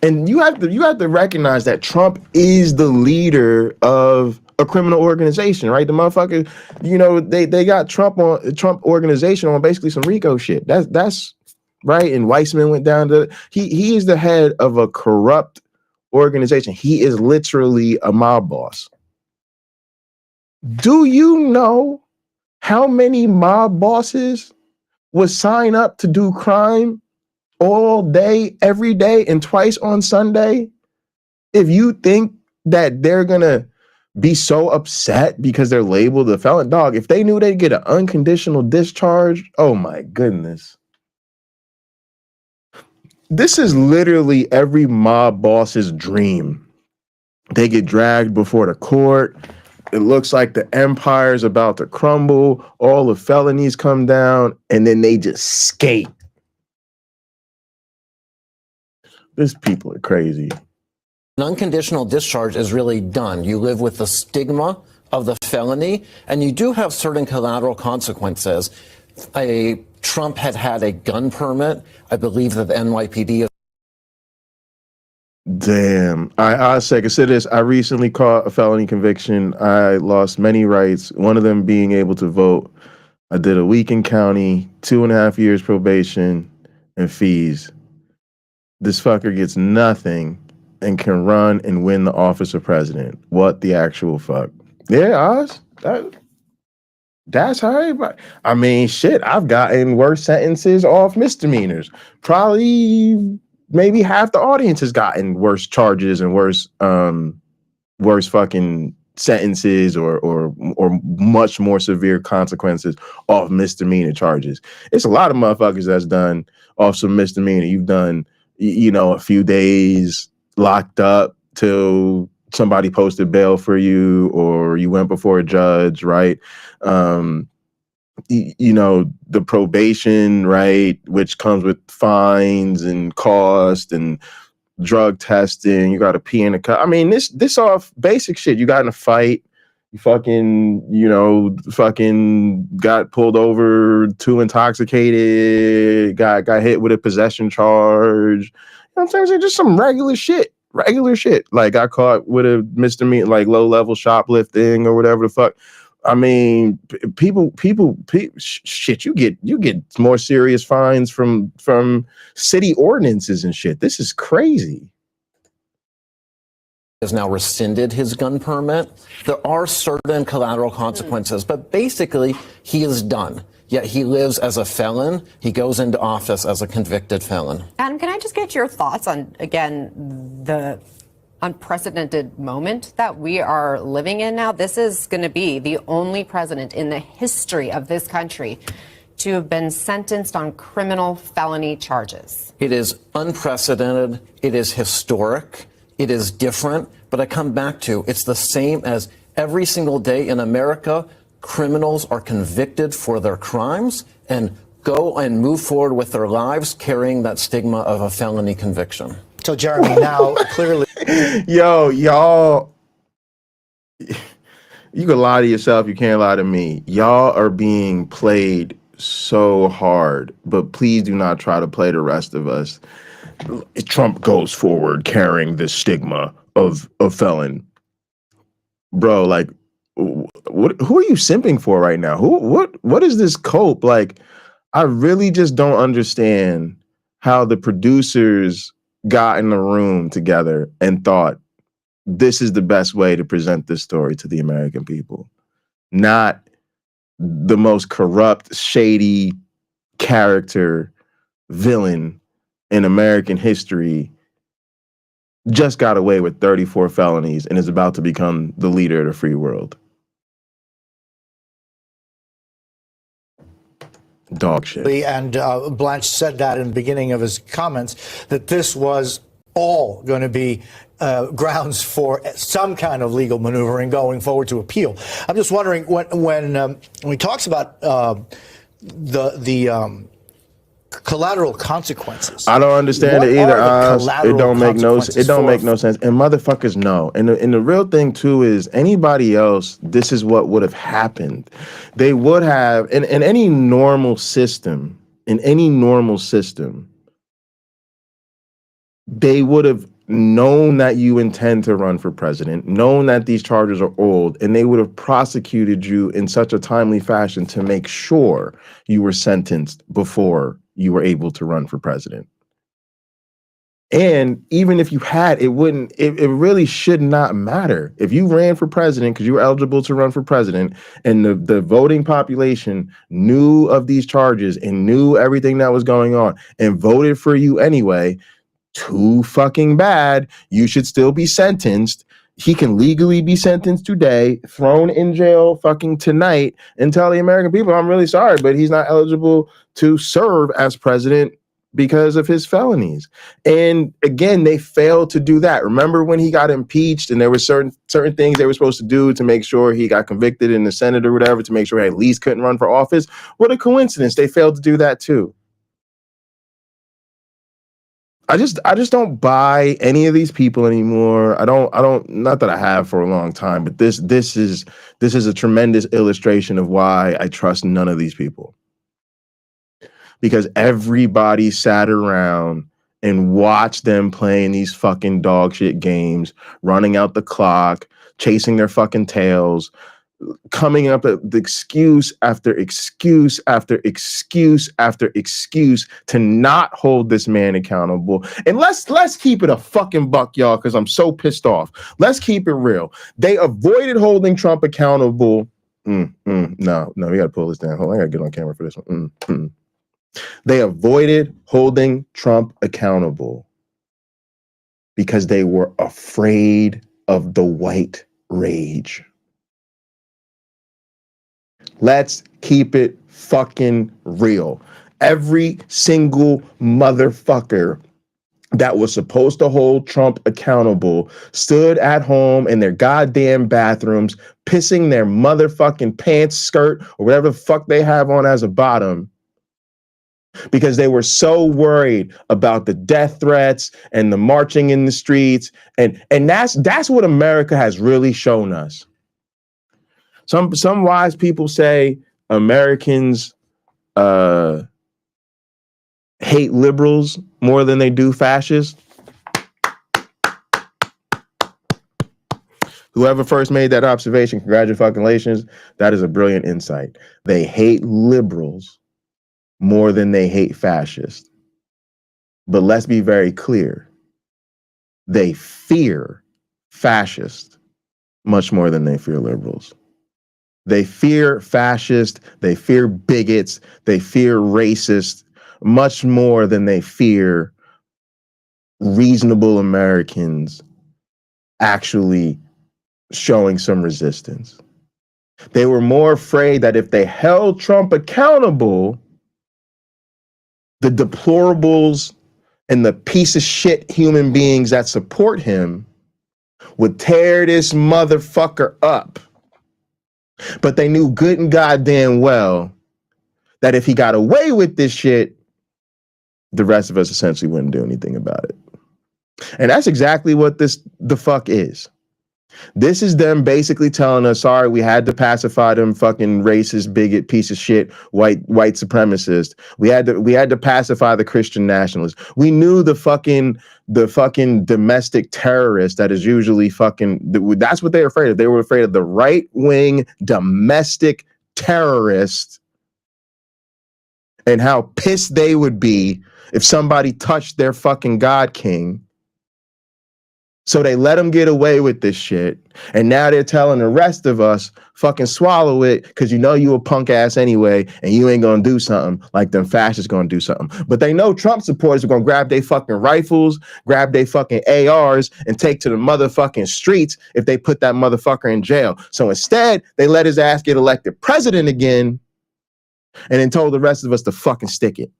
And you have to recognize that Trump is the leader of a criminal organization, right? The motherfucker, you know, they got Trump organization on basically some RICO shit. That's right. And Weissman went down to he is the head of a corrupt organization. He is literally a mob boss. Do you know how many mob bosses would sign up to do crime all day, every day, and twice on Sunday? If you think that they're gonna be so upset because they're labeled a felon, dog, if they knew they'd get an unconditional discharge, oh my goodness. This is literally every mob boss's dream. They get dragged before the court. It looks like the empire's about to crumble. All the felonies come down, and then they just skate. These people are crazy. An unconditional discharge is really done. You live with the stigma of the felony, and you do have certain collateral consequences. Trump had a gun permit. I believe that the NYPD is. Damn. I'll say, consider this. I recently caught a felony conviction. I lost many rights, one of them being able to vote. I did a week in county, 2.5 years probation, and fees. This fucker gets nothing and can run and win the office of president. What the actual fuck? Yeah, Oz? That's how everybody. I mean, shit, I've gotten worse sentences off misdemeanors. Probably maybe half the audience has gotten worse charges and worse fucking sentences or much more severe consequences off misdemeanor charges. It's a lot of motherfuckers that's done off some misdemeanor. You've done, a few days locked up till somebody posted bail for you, or you went before a judge, right? The probation, right, which comes with fines and cost and drug testing. You got to pee in a cup. I mean, this off basic shit. You got in a fight. You fucking got pulled over, too intoxicated. Got hit with a possession charge. You know what I'm saying? It's just some regular shit. Like got caught with a misdemeanor, like low level shoplifting or whatever the fuck. I mean, people, shit. You get more serious fines from city ordinances and shit. This is crazy. Has now rescinded his gun permit. There are certain collateral consequences, but basically he is done. Yet he lives as a felon. He goes into office as a convicted felon. Adam, can I just get your thoughts on, again, the unprecedented moment that we are living in now? This is going to be the only president in the history of this country to have been sentenced on criminal felony charges. It is unprecedented. It is historic. It is different. But I come back to, it's the same as every single day in America. Criminals are convicted for their crimes and go and move forward with their lives carrying that stigma of a felony conviction. So, Jeremy, now clearly. Yo, y'all, you can lie to yourself. You can't lie to me. Y'all are being played so hard, but please do not try to play the rest of us. Trump goes forward carrying this stigma of a felon. Bro, like, who are you simping for right now? What is this cope? Like, I really just don't understand how the producers got in a room together and thought this is the best way to present this story to the American people. Not the most corrupt, shady character villain in American history just got away with 34 felonies and is about to become the leader of the free world. Dog shit. And Blanche said that in the beginning of his comments, that this was all going to be grounds for some kind of legal maneuvering going forward to appeal. I'm just wondering, when he talks about the collateral consequences, I don't understand it either. It don't make no sense. And motherfuckers know. And the real thing too is anybody else, this is what would have happened. They would have in any normal system, they would have known that you intend to run for president, known that these charges are old, and they would have prosecuted you in such a timely fashion to make sure you were sentenced before you were able to run for president. And even if you had, it really should not matter. If you ran for president because you were eligible to run for president and the voting population knew of these charges and knew everything that was going on and voted for you anyway, too fucking bad. You should still be sentenced. He can legally be sentenced today, thrown in jail fucking tonight, and tell the American people, I'm really sorry, but he's not eligible to serve as president because of his felonies. And again, they failed to do that. Remember when he got impeached and there were certain things they were supposed to do to make sure he got convicted in the Senate or whatever, to make sure he at least couldn't run for office? What a coincidence. They failed to do that too. I just don't buy any of these people anymore. I don't not that I have for a long time, but this is a tremendous illustration of why I trust none of these people. Because everybody sat around and watched them playing these fucking dog shit games, running out the clock, chasing their fucking tails, coming up with excuse after excuse after excuse after excuse to not hold this man accountable. And let's keep it a fucking buck, y'all, because I'm so pissed off. Let's keep it real. They avoided holding Trump accountable No, we gotta pull this down. Hold on, I gotta get on camera for this one. They avoided holding Trump accountable because they were afraid of the white rage. Let's keep it fucking real. Every single motherfucker that was supposed to hold Trump accountable stood at home in their goddamn bathrooms, pissing their motherfucking pants, skirt, or whatever the fuck they have on as a bottom, because they were so worried about the death threats and the marching in the streets. And that's what America has really shown us. Some wise people say Americans hate liberals more than they do fascists. Whoever first made that observation, congratulations. That is a brilliant insight. They hate liberals more than they hate fascists. But let's be very clear. They fear fascists much more than they fear liberals. They fear fascists, they fear bigots, they fear racists much more than they fear reasonable Americans actually showing some resistance. They were more afraid that if they held Trump accountable, the deplorables and the piece of shit human beings that support him would tear this motherfucker up. But they knew good and goddamn well that if he got away with this shit, the rest of us essentially wouldn't do anything about it. And that's exactly what the fuck is. This is them basically telling us, sorry, we had to pacify them fucking racist, bigot, piece of shit, white supremacist. We had to pacify the Christian nationalists. We knew the fucking domestic terrorist that is usually that's what they were afraid of. They were afraid of the right-wing domestic terrorist and how pissed they would be if somebody touched their fucking God King. So they let them get away with this shit. And now they're telling the rest of us, fucking swallow it, because you know you a punk ass anyway, and you ain't gonna do something like them fascists gonna do something. But they know Trump supporters are gonna grab their fucking rifles, grab their fucking ARs, and take to the motherfucking streets if they put that motherfucker in jail. So instead, they let his ass get elected president again, and then told the rest of us to fucking stick it.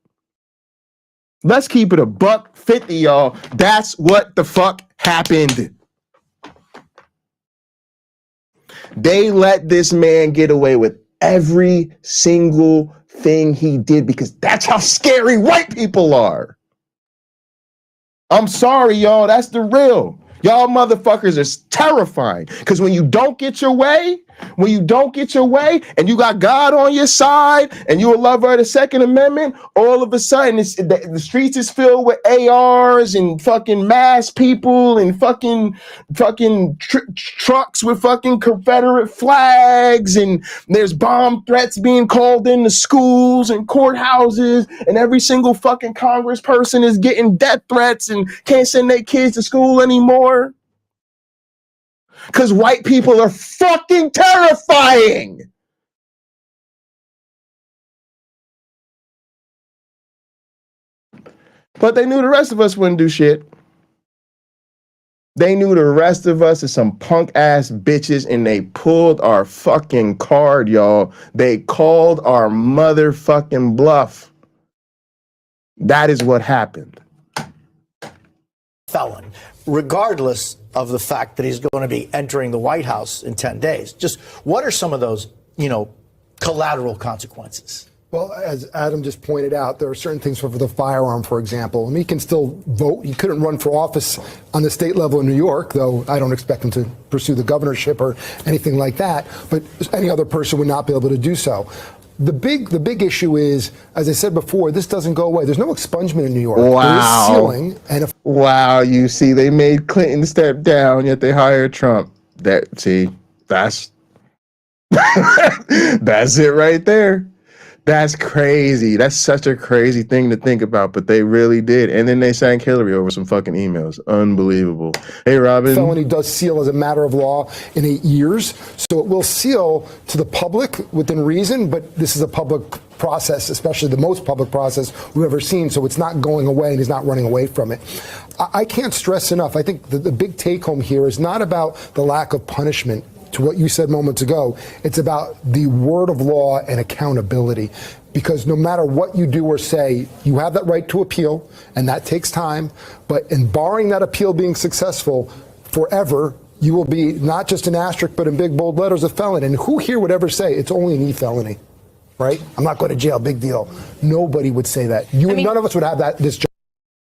Let's keep it $150, y'all. That's what the fuck happened. They let this man get away with every single thing he did because that's how scary white people are. I'm sorry, y'all. That's the real. Y'all motherfuckers are terrifying because when you don't get your way, and you got God on your side and you're a lover of the Second Amendment, all of a sudden the streets is filled with ARs and fucking mass people and fucking trucks with fucking Confederate flags, and there's bomb threats being called into schools and courthouses, and every single fucking congressperson is getting death threats and can't send their kids to school anymore. Because white people are fucking terrifying. But they knew the rest of us wouldn't do shit. They knew the rest of us are some punk ass bitches, and they pulled our fucking card, y'all. They called our motherfucking bluff. That is what happened. Felon, regardless of the fact that he's going to be entering the White House in 10 days. Just what are some of those, collateral consequences? Well, as Adam just pointed out, there are certain things for the firearm, for example. And he can still vote. He couldn't run for office on the state level in New York, though I don't expect him to pursue the governorship or anything like that. But any other person would not be able to do so. The big issue is, as I said before, this doesn't go away. There's no expungement in New York. Wow. There is ceiling. And wow, you see, they made Clinton step down, yet they hired Trump. That's that's it right there. That's crazy. That's such a crazy thing to think about, but they really did. And then they sank Hillary over some fucking emails. Unbelievable. Hey, Robin. Felony does seal as a matter of law in 8 years. So it will seal to the public within reason, but this is a public process, especially the most public process we've ever seen. So it's not going away and he's not running away from it. I can't stress enough. I think the big take home here is not about the lack of punishment. To what you said moments ago, it's about the word of law and accountability. Because no matter what you do or say, you have that right to appeal, and that takes time. But in barring that appeal being successful forever, you will be not just an asterisk, but in big bold letters, a felon. And who here would ever say it's only an e-felony, right? I'm not going to jail, big deal. Nobody would say that. None of us would have this job.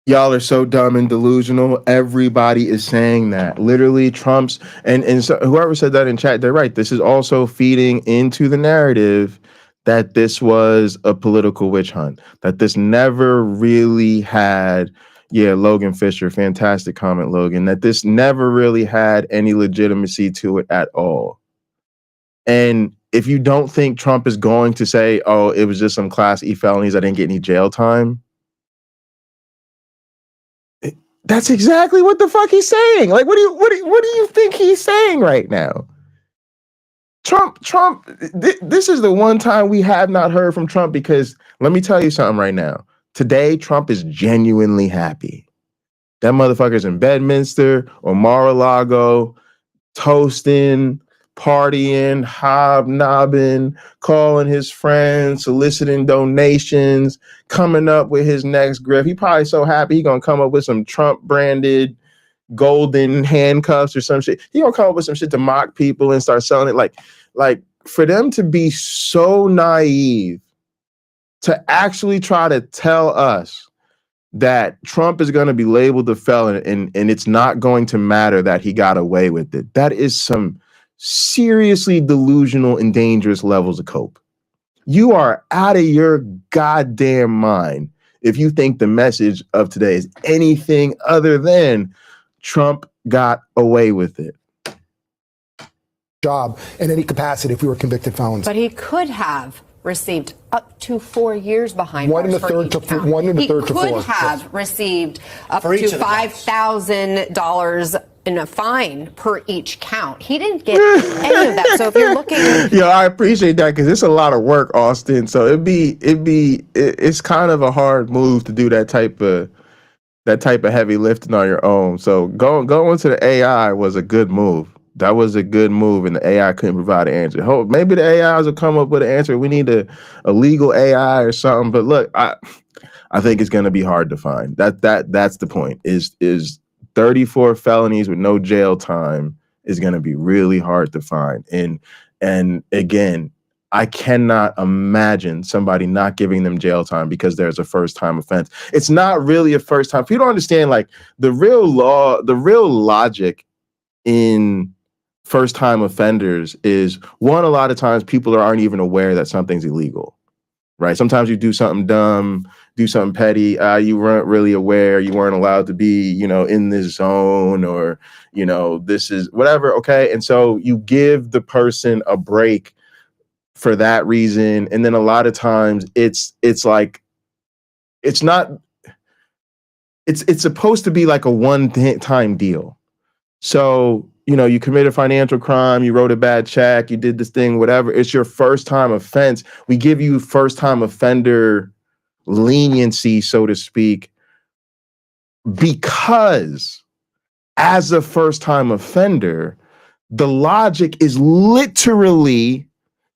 Y'all are so dumb and delusional. Everybody is saying that. Literally, Trump's and so whoever said that in chat, they're right. This is also feeding into the narrative that this was a political witch hunt. That this never really had, Logan Fisher, fantastic comment, Logan, that this never really had any legitimacy to it at all. And if you don't think Trump is going to say, oh, it was just some class E felonies, I didn't get any jail time, that's exactly what the fuck he's saying. Like, what do you think he's saying right now? Trump, this is the one time we have not heard from Trump, because let me tell you something right now. Today, Trump is genuinely happy. That motherfucker's in Bedminster or Mar-a-Lago, toasting, partying, hobnobbing, calling his friends, soliciting donations, coming up with his next grift. He probably so happy he gonna come up with some Trump branded golden handcuffs or some shit. He gonna come up with some shit to mock people and start selling it. Like for them to be so naive to actually try to tell us that Trump is going to be labeled a felon and it's not going to matter that he got away with it. That is some seriously delusional and dangerous levels of cope. You are out of your goddamn mind if you think the message of today is anything other than Trump got away with it. Job in any capacity if we were convicted felons. But he could have received up to 4 years behind one in bars the for third each to count. one in the He third to four. could have received up For each to of the counts. $5,000 in a fine per each count. He didn't get any of that. So if you're looking, Yeah, I appreciate that, because it's a lot of work, Austin. So it's kind of a hard move to do that type of heavy lifting on your own. So going to the AI was a good move. That was a good move, and the AI couldn't provide an answer. Maybe the AIs will come up with an answer. We need a legal AI or something. But look, I think it's going to be hard to find. That's the point. Is 34 felonies with no jail time is going to be really hard to find. And again, I cannot imagine somebody not giving them jail time because there's a first time offense. It's not really a first time. People don't understand, like, the real logic in first time offenders is, one, a lot of times people aren't even aware that something's illegal, right? Sometimes you do something dumb, do something petty, you weren't really aware, you weren't allowed to be, in this zone, or, this is whatever, okay? And so you give the person a break for that reason. And then a lot of times it's supposed to be like a one-time deal. So, you committed a financial crime, you wrote a bad check, you did this thing, whatever. It's your first time offense. We give you first time offender leniency, so to speak, because as a first time offender, the logic is literally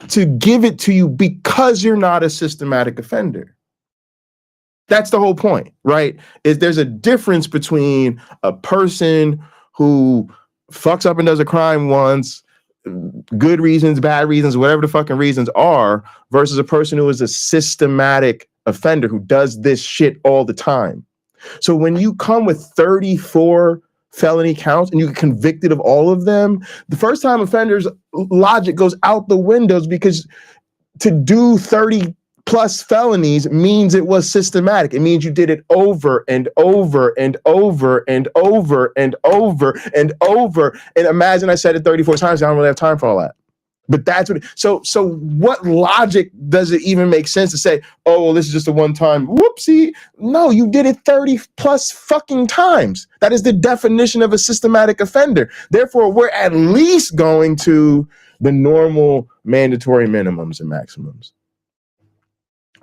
to give it to you because you're not a systematic offender. That's the whole point, right? There's a difference between a person who fucks up and does a crime once, good reasons, bad reasons, whatever the fucking reasons are, versus a person who is a systematic offender who does this shit all the time. So when you come with 34 felony counts and you get convicted of all of them, the first time offenders logic goes out the windows, because to do 30 plus felonies means it was systematic. It means you did it over and over and over and over and over and over. And imagine I said it 34 times. I don't really have time for all that. But that's what. So what logic does it even make sense to say, oh, well, this is just a one-time whoopsie? No, you did it 30 plus fucking times. That is the definition of a systematic offender. Therefore, we're at least going to the normal mandatory minimums and maximums.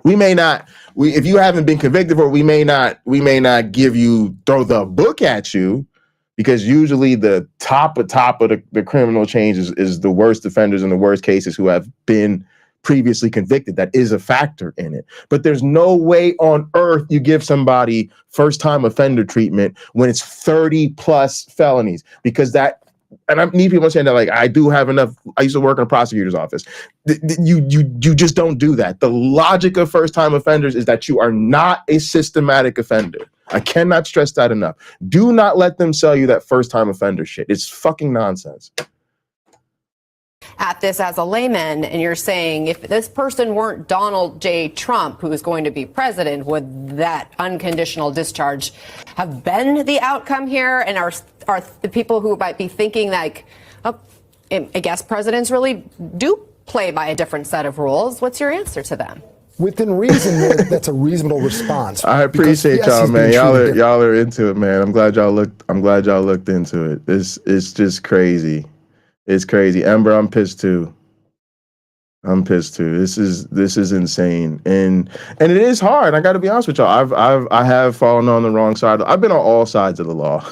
We may not. If you haven't been convicted for it, we may not throw the book at you. Because usually the top of the criminal change is the worst offenders in the worst cases who have been previously convicted. That is a factor in it. But there's no way on earth you give somebody first-time offender treatment when it's 30 plus felonies. Because that, and I need people saying that, like, I do have enough. I used to work in a prosecutor's office. You just don't do that. The logic of first-time offenders is that you are not a systematic offender. I cannot stress that enough. Do not let them sell you that first-time offender shit. It's fucking nonsense. At this as a layman, and you're saying if this person weren't Donald J. Trump, who is going to be president, would that unconditional discharge have been the outcome here? And are the people who might be thinking like, oh, I guess presidents really do play by a different set of rules? What's your answer to them? Within reason, that's a reasonable response. I appreciate y'all, man. Y'all are into it, man. I'm glad y'all looked into it. It's just crazy. It's crazy. Ember, I'm pissed too. This is insane, and it is hard. I got to be honest with y'all. I have fallen on the wrong side. I've been on all sides of the law.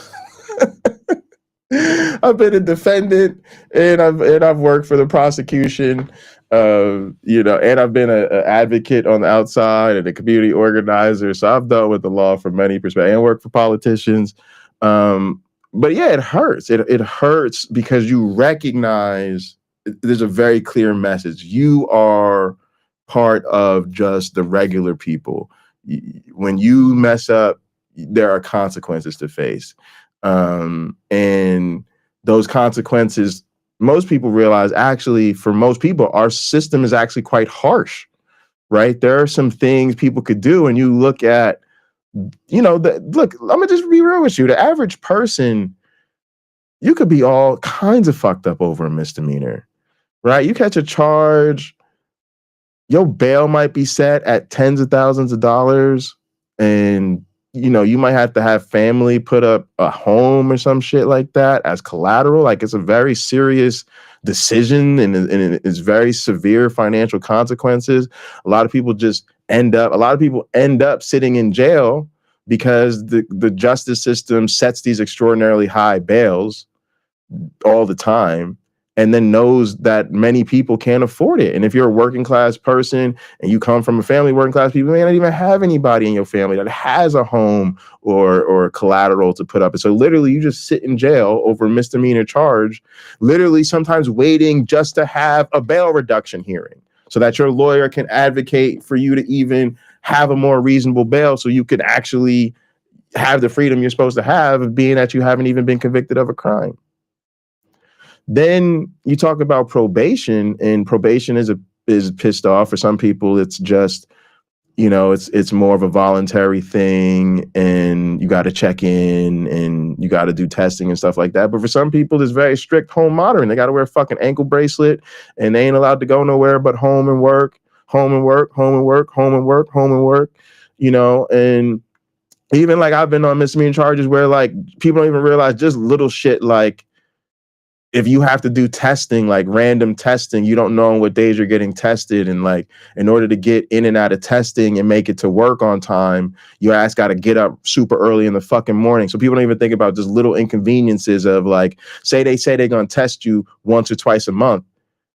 I've been a defendant, and I've worked for the prosecution. And I've been an advocate on the outside and a community organizer. So I've dealt with the law from many perspectives and worked for politicians. But yeah, it hurts. It hurts because you recognize there's a very clear message. You are part of just the regular people. When you mess up, there are consequences to face. And those consequences, most people realize, actually, for most people, our system is actually quite harsh, right? There are some things people could do, and you look at, look, I'm gonna just be real with you. The average person, you could be all kinds of fucked up over a misdemeanor, right? You catch a charge, your bail might be set at tens of thousands of dollars, and you might have to have family put up a home or some shit like that as collateral. Like, it's a very serious decision, and it's very severe financial consequences. A lot of people end up sitting in jail because the justice system sets these extraordinarily high bails all the time, and then knows that many people can't afford it. And if you're a working class person and you come from a family of working class people, you may not even have anybody in your family that has a home or collateral to put up. And so literally you just sit in jail over a misdemeanor charge, literally sometimes waiting just to have a bail reduction hearing so that your lawyer can advocate for you to even have a more reasonable bail so you could actually have the freedom you're supposed to have, being that you haven't even been convicted of a crime. Then you talk about probation, and probation is pissed off. For some people, it's just, it's more of a voluntary thing, and you got to check in and you got to do testing and stuff like that. But for some people, there's very strict home monitoring. They got to wear a fucking ankle bracelet, and they ain't allowed to go nowhere but home and work, home and work, home and work, home and work, home and work, and even like I've been on misdemeanor charges where like people don't even realize just little shit like, if you have to do testing, like random testing, you don't know what days you're getting tested. And like, in order to get in and out of testing and make it to work on time, your ass got to get up super early in the fucking morning. So people don't even think about just little inconveniences of like, say they're going to test you once or twice a month.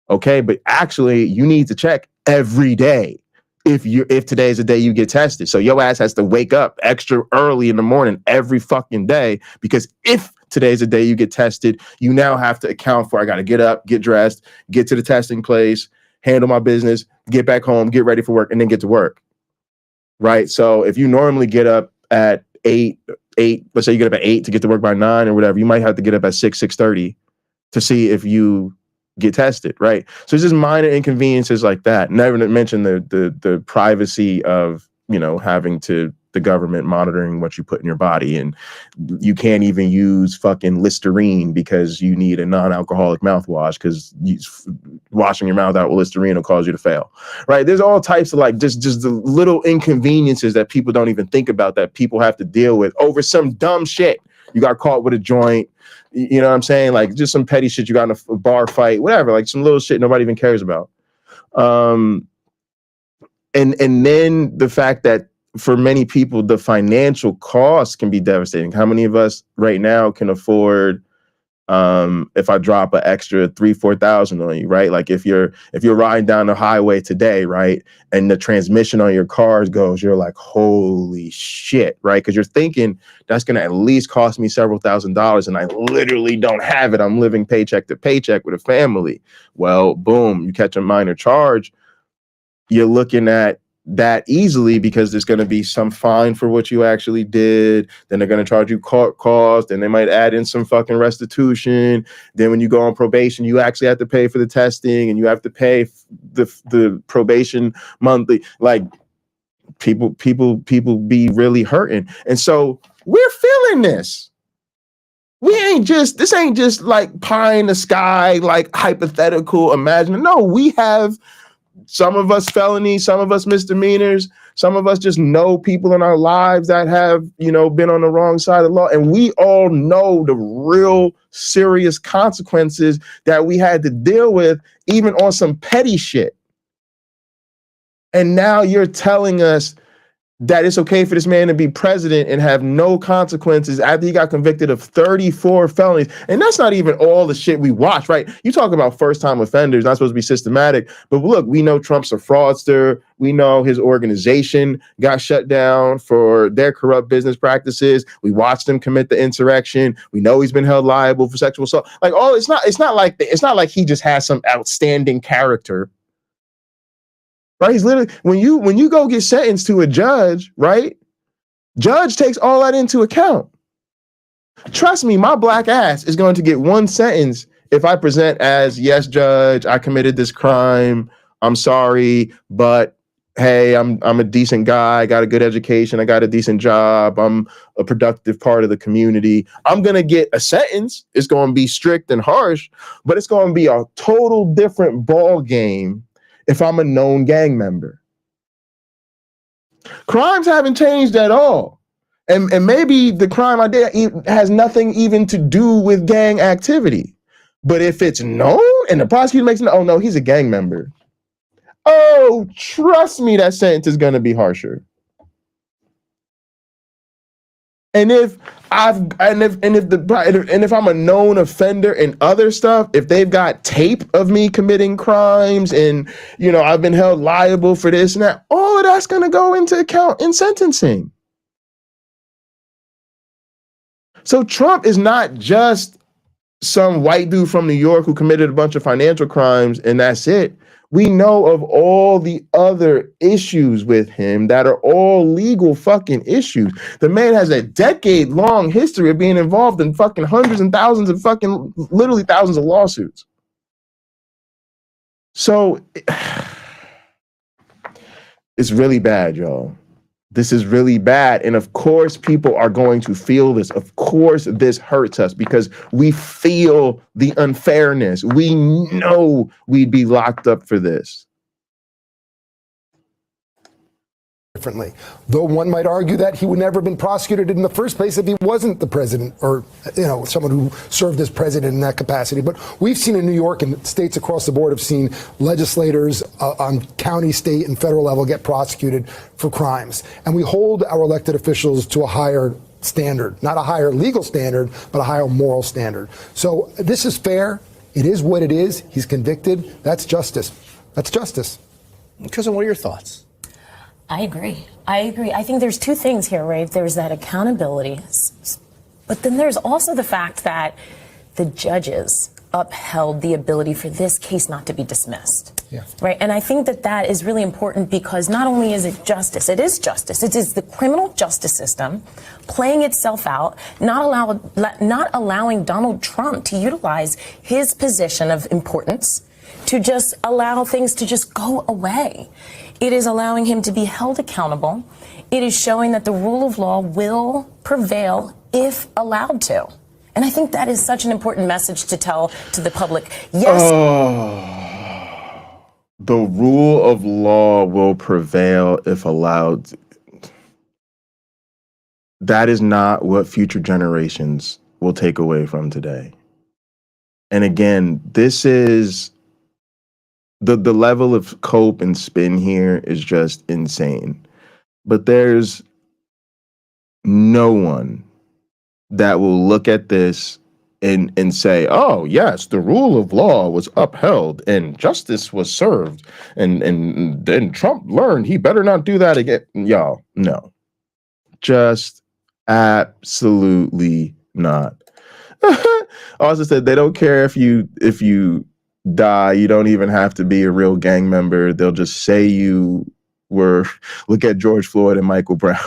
Okay. But actually you need to check every day. If today's the day you get tested. So your ass has to wake up extra early in the morning every fucking day, because if today's the day you get tested, you now have to account for, I got to get up, get dressed, get to the testing place, handle my business, get back home, get ready for work, and then get to work. Right? So if you normally get up at 8, let's say you get up at 8 to get to work by 9 or whatever, you might have to get up at 6:30 to see if you get tested, right? So it's just minor inconveniences like that. Never to mention the privacy of, having the government monitoring what you put in your body, and you can't even use fucking Listerine because you need a non-alcoholic mouthwash because washing your mouth out with Listerine will cause you to fail, right? There's all types of like just the little inconveniences that people don't even think about that people have to deal with over some dumb shit. You got caught with a joint, you know what I'm saying? Like just some petty shit you got in a bar fight, whatever, like some little shit nobody even cares about. And then the fact that for many people, the financial cost can be devastating. How many of us right now can afford if I drop an extra $3,000-4,000 on you, right? Like if you're riding down the highway today, right, and the transmission on your cars goes, you're like, holy shit, right? Because you're thinking that's going to at least cost me several $1,000s, and I literally don't have it. I'm living paycheck to paycheck with a family. Well, boom, you catch a minor charge. You're looking at that easily because there's going to be some fine for what you actually did. Then they're going to charge you court costs, and they might add in some fucking restitution. Then when you go on probation, you actually have to pay for the testing, and you have to pay the probation monthly. Like people be really hurting. And so we're feeling this. This ain't just like pie in the sky, like hypothetical, imagine. No, we have some of us felonies, some of us misdemeanors, some of us just know people in our lives that have, you know, been on the wrong side of the law. And we all know the real serious consequences that we had to deal with, even on some petty shit. And now you're telling us that it's okay for this man to be president and have no consequences after he got convicted of 34 felonies. And that's not even all the shit we watch, right? You talk about first-time offenders, not supposed to be systematic. But look, we know Trump's a fraudster. We know his organization got shut down for their corrupt business practices. We watched him commit the insurrection. We know he's been held liable for sexual assault. Like, it's not like he just has some outstanding character. Right? He's literally, when you go get sentenced to a judge, right? Judge takes all that into account. Trust me, my black ass is going to get one sentence if I present as, yes, judge, I committed this crime. I'm sorry, but hey, I'm a decent guy. I got a good education. I got a decent job. I'm a productive part of the community. I'm going to get a sentence. It's going to be strict and harsh, but it's going to be a total different ball game if I'm a known gang member. Crimes haven't changed at all. And maybe the crime I did has nothing even to do with gang activity. But if it's known and the prosecutor makes it, oh no, he's a gang member. Oh, trust me, that sentence is going to be harsher. And if I'm a known offender and other stuff, if they've got tape of me committing crimes and, you know, I've been held liable for this and that, all of that's going to go into account in sentencing. So Trump is not just some white dude from New York who committed a bunch of financial crimes and that's it. We know of all the other issues with him that are all legal fucking issues. The man has a decade-long history of being involved in fucking hundreds and thousands of fucking, literally thousands of lawsuits. So it's really bad, y'all. This is really bad. And of course, people are going to feel this. Of course, this hurts us because we feel the unfairness. We know we'd be locked up for this. Differently, though one might argue that he would never have been prosecuted in the first place if he wasn't the president or, you know, someone who served as president in that capacity. But we've seen in New York and states across the board have seen legislators on county, state, and federal level get prosecuted for crimes. And we hold our elected officials to a higher standard, not a higher legal standard, but a higher moral standard. So this is fair. It is what it is. He's convicted. That's justice. That's justice. Cousin, what are your thoughts? I agree. I think there's two things here, Rafe. There's that accountability, but then there's also the fact that the judges upheld the ability for this case not to be dismissed. Yeah. Right. And I think that is really important because not only is it justice, it is justice. It is the criminal justice system playing itself out, not allowing Donald Trump to utilize his position of importance to just allow things to just go away. It is allowing him to be held accountable. It is showing that the rule of law will prevail if allowed to. And I think that is such an important message to tell to the public. Yes. the rule of law will prevail if allowed. That is not what future generations will take away from today. And again, this is the level of cope and spin here is just insane. But there's no one that will look at this and say, oh, yes, the rule of law was upheld and justice was served. And then Trump learned he better not do that again. Y'all, no. Just absolutely not. Also said they don't care if you die. You don't even have to be a real gang member. They'll just say you were. Look at George Floyd and Michael Brown.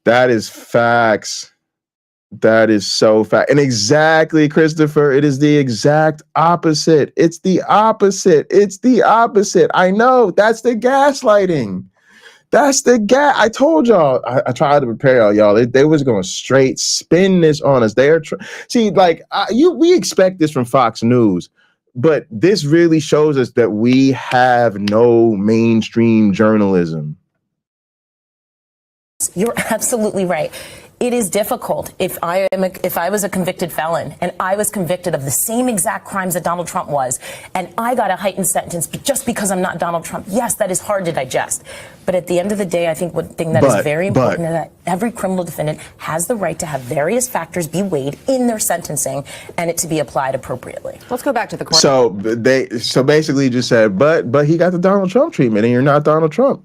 That is facts. That is so fact. And exactly, Christopher, it is the exact opposite. It's the opposite. It's the opposite. I know. That's the gaslighting. That's the I told y'all. I tried to prepare y'all. They was going to straight spin this on us. They're see, like we expect this from Fox News, but this really shows us that we have no mainstream journalism. You're absolutely right. It is difficult if I was a convicted felon and I was convicted of the same exact crimes that Donald Trump was, and I got a heightened sentence just because I'm not Donald Trump. Yes, that is hard to digest. But at the end of the day, I think one thing that is very important is that every criminal defendant has the right to have various factors be weighed in their sentencing and it to be applied appropriately. Let's go back to the court. So basically just said, but he got the Donald Trump treatment and you're not Donald Trump.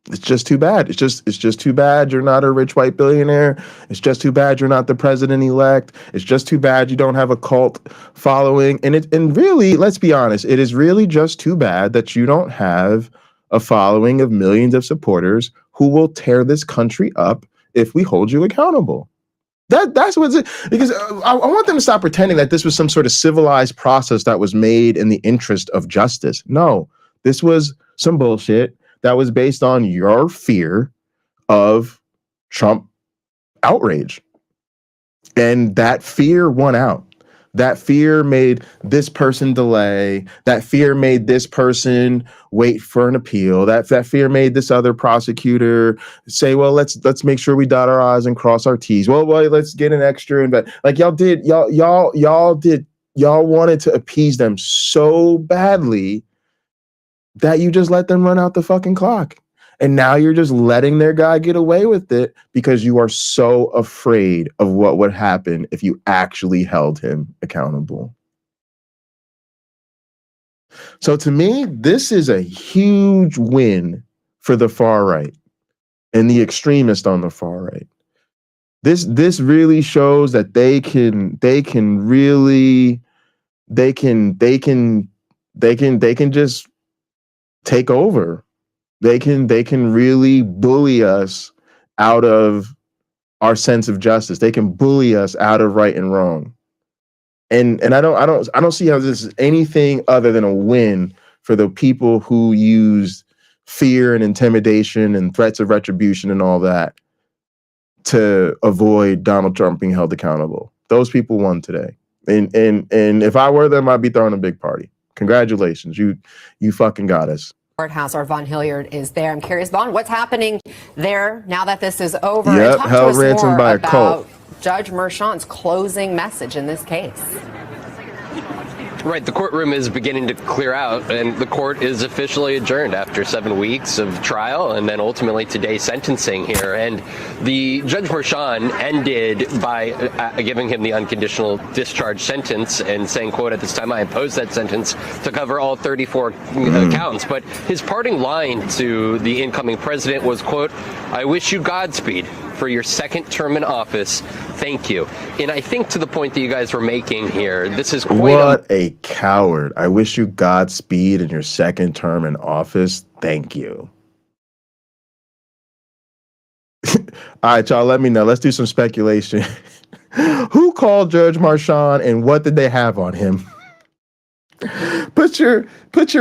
It's just too bad. It's just too bad you're not a rich white billionaire. It's just too bad you're not the president-elect. It's just too bad you don't have a cult following. And really, let's be honest, it is really just too bad that you don't have a following of millions of supporters who will tear this country up if we hold you accountable. That's what's it, because I want them to stop pretending that this was some sort of civilized process that was made in the interest of justice. No, this was some bullshit that was based on your fear of Trump outrage. And that fear won out. That fear made this person delay. That fear made this person wait for an appeal. That fear made this other prosecutor say, well, let's make sure we dot our I's and cross our T's. Well, let's get an extra and like y'all wanted to appease them so badly that you just let them run out the fucking clock. And now you're just letting their guy get away with it because you are so afraid of what would happen if you actually held him accountable. So to me, this is a huge win for the far right and the extremists on the far right. This really shows that they can just take over. They can really bully us out of our sense of justice. They can bully us out of right and wrong. And I don't see how this is anything other than a win for the people who use fear and intimidation and threats of retribution and all that to avoid Donald Trump being held accountable. Those people won today. And if I were them, I'd be throwing a big party. Congratulations. You fucking got us. Courthouse, our Vaughn Hilliard is there. I'm curious, Vaughn, what's happening there now that this is over? Yep, Talk held to us ransom more by a about cult. Judge Merchan's closing message in this case. Right, the courtroom is beginning to clear out, and the court is officially adjourned after 7 weeks of trial, and then ultimately today's sentencing here. And the Judge Merchan ended by giving him the unconditional discharge sentence and saying, quote, "At this time I impose that sentence to cover all 34 counts." But his parting line to the incoming president was, quote, "I wish you Godspeed for your second term in office. Thank you." And I think to the point that you guys were making here, this is quite what a coward. I wish you Godspeed in your second term in office. Thank you. All right, y'all, let me know. Let's do some speculation. Who called Judge Merchan and what did they have on him? Put your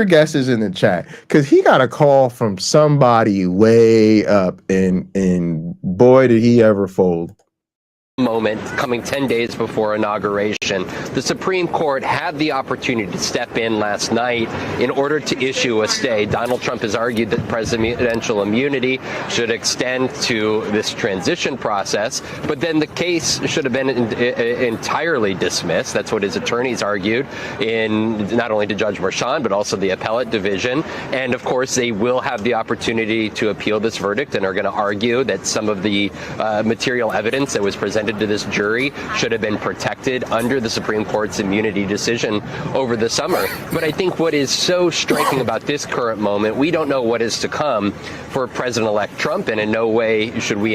guesses in the chat, because he got a call from somebody way up, and boy did he ever fold. moment coming 10 days before inauguration. The Supreme Court had the opportunity to step in last night in order to issue a stay. Donald Trump has argued that presidential immunity should extend to this transition process, but then the case should have been entirely dismissed. That's what his attorneys argued, in not only to Judge Merchan, but also the appellate division. And of course, they will have the opportunity to appeal this verdict and are going to argue that some of the material evidence that was presented to this jury should have been protected under the Supreme Court's immunity decision over the summer. But I think what is so striking about this current moment, we don't know what is to come for President-elect Trump, and in no way should we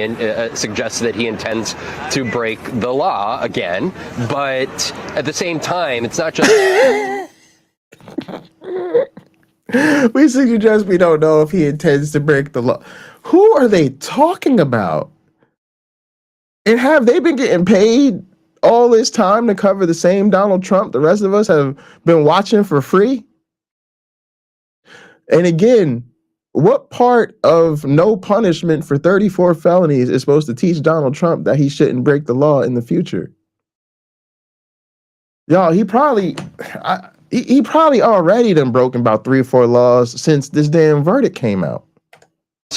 suggest that he intends to break the law again. But at the same time, it's not just... We suggest we don't know if he intends to break the law. Who are they talking about? And have they been getting paid all this time to cover the same Donald Trump the rest of us have been watching for free? And again, what part of no punishment for 34 felonies is supposed to teach Donald Trump that he shouldn't break the law in the future? Y'all, he probably already done broken about 3 or 4 laws since this damn verdict came out.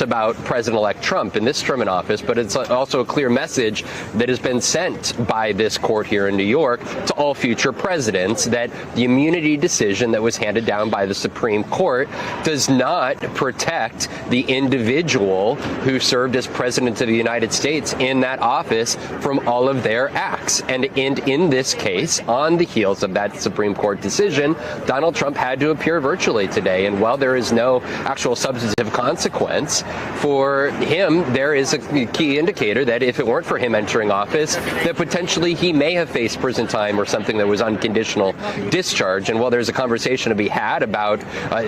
About President-elect Trump in this term in office, but it's also a clear message that has been sent by this court here in New York to all future presidents that the immunity decision that was handed down by the Supreme Court does not protect the individual who served as president of the United States in that office from all of their acts. And in this case, on the heels of that Supreme Court decision, Donald Trump had to appear virtually today. And while there is no actual substantive consequence for him, there is a key indicator that if it weren't for him entering office, that potentially he may have faced prison time or something that was unconditional discharge. And while there's a conversation to be had about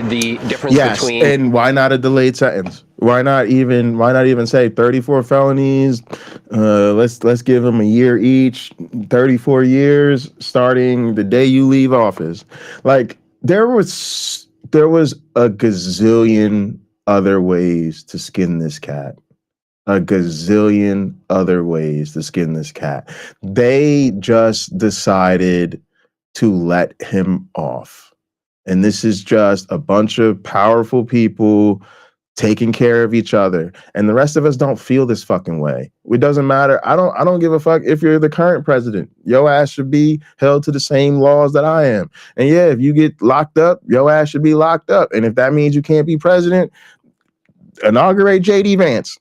the difference between... and why not a delayed sentence? Why not even say 34 felonies? Let's give them a year each, 34 years starting the day you leave office. Like there was a gazillion other ways to skin this cat. A gazillion other ways to skin this cat. They just decided to let him off. And this is just a bunch of powerful people taking care of each other. And the rest of us don't feel this fucking way. It doesn't matter. I don't give a fuck if you're the current president. Your ass should be held to the same laws that I am. And yeah, if you get locked up, your ass should be locked up. And if that means you can't be president, inaugurate JD Vance.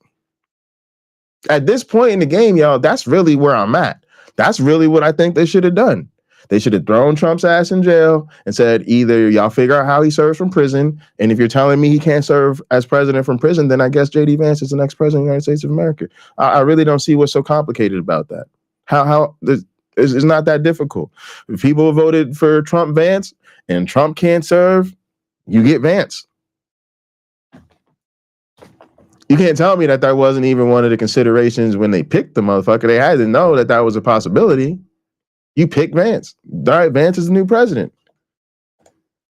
At this point in the game, y'all, that's really where I'm at. That's really what I think they should have done. They should have thrown Trump's ass in jail and said, either y'all figure out how he serves from prison, and if you're telling me he can't serve as president from prison, then I guess JD Vance is the next president of the United States of America. I really don't see what's so complicated about that. It's not that difficult. If people voted for Trump Vance and Trump can't serve, you get Vance. You can't tell me that wasn't even one of the considerations when they picked the motherfucker. They had to know that was a possibility. You pick Vance. All right, Vance is the new president.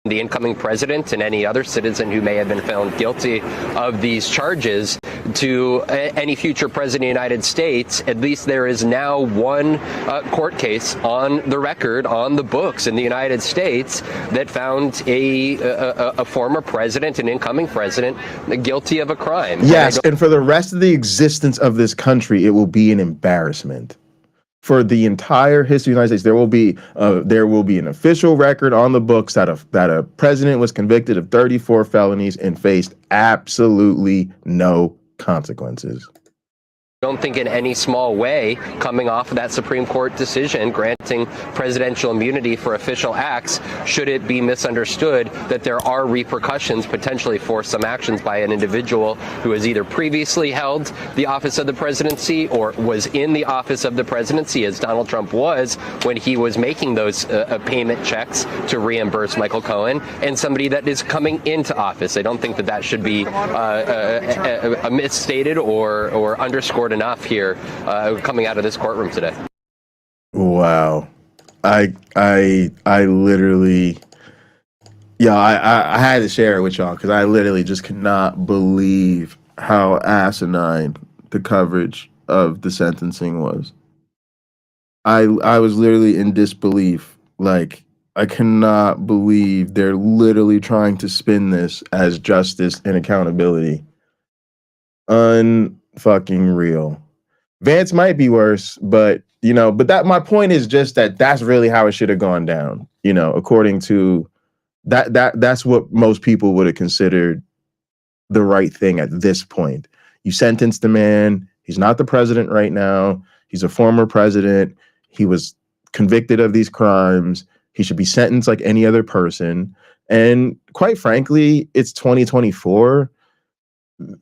The incoming president and any other citizen who may have been found guilty of these charges to any future president of the United States, at least there is now one court case on the record, on the books in the United States that found a former president, an incoming president, guilty of a crime. Yes, and for the rest of the existence of this country, it will be an embarrassment. For the entire history of the United States, there will be an official record on the books that a president was convicted of 34 felonies and faced absolutely no consequences. Don't think in any small way, coming off of that Supreme Court decision granting presidential immunity for official acts, should it be misunderstood that there are repercussions potentially for some actions by an individual who has either previously held the office of the presidency or was in the office of the presidency, as Donald Trump was when he was making those payment checks to reimburse Michael Cohen, and somebody that is coming into office. I don't think that should be misstated or underscored enough here coming out of this courtroom today. Wow. I literally, I had to share it with y'all because I literally just could not believe how asinine the coverage of the sentencing was. I was literally in disbelief. Like, I cannot believe they're literally trying to spin this as justice and accountability. Unfucking real. Vance might be worse, but but that my point is just that that's really how it should have gone down. According to that's what most people would have considered the right thing at this point. You sentence the man. He's not the president right now. He's a former president. He was convicted of these crimes. He should be sentenced like any other person. And quite frankly, it's 2024.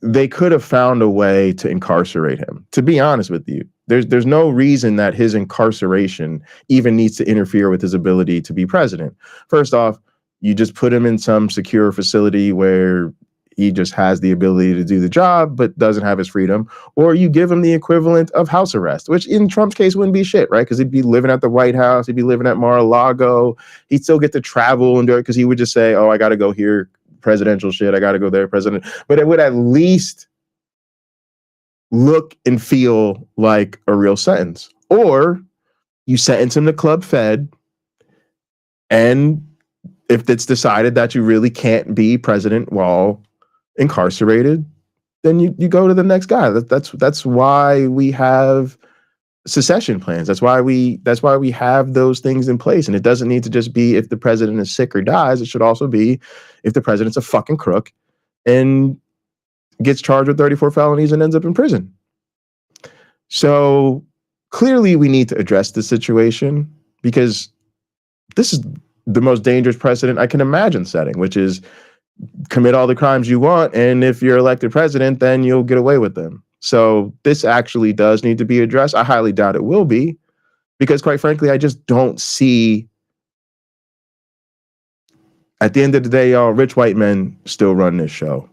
They could have found a way to incarcerate him. To be honest with you, there's no reason that his incarceration even needs to interfere with his ability to be president. First off, you just put him in some secure facility where he just has the ability to do the job, but doesn't have his freedom, or you give him the equivalent of house arrest, which in Trump's case wouldn't be shit, right? Because he'd be living at the White House, he'd be living at Mar-a-Lago, he'd still get to travel and do it because he would just say, oh, I got to go here, presidential shit, I got to go there, president. But it would at least look and feel like a real sentence. Or you sentence him to Club Fed, and if it's decided that you really can't be president while incarcerated, then you go to the next guy. That's why we have secession plans. That's why we have those things in place. And it doesn't need to just be if the president is sick or dies. It should also be if the president's a fucking crook and gets charged with 34 felonies and ends up in prison. So clearly we need to address the situation, because this is the most dangerous precedent I can imagine setting, which is commit all the crimes you want, and if you're elected president, then you'll get away with them. So this actually does need to be addressed. I highly doubt it will be, because quite frankly, I just don't see, at the end of the day, y'all, rich white men still run this show.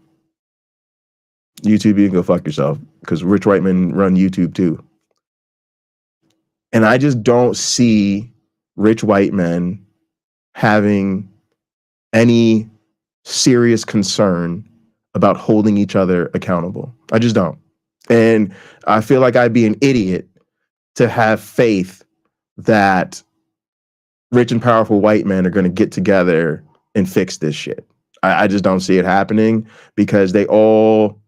YouTube, you can go fuck yourself, because rich white men run YouTube too. And I just don't see rich white men having any serious concern about holding each other accountable. I just don't. And I feel like I'd be an idiot to have faith that rich and powerful white men are going to get together and fix this shit. I just don't see it happening, because they all,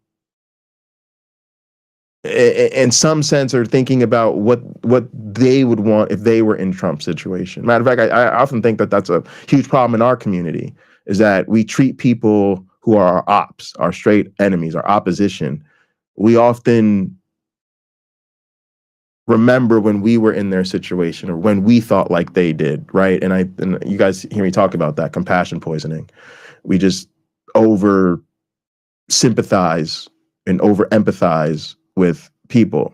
in some sense, are thinking about what they would want if they were in Trump's situation. Matter of fact, I often think that that's a huge problem in our community, is that we treat people who are our ops, our straight enemies, our opposition. We often remember when we were in their situation, or when we thought like they did, right? And you guys hear me talk about that, compassion poisoning. We just over sympathize and over empathize with people.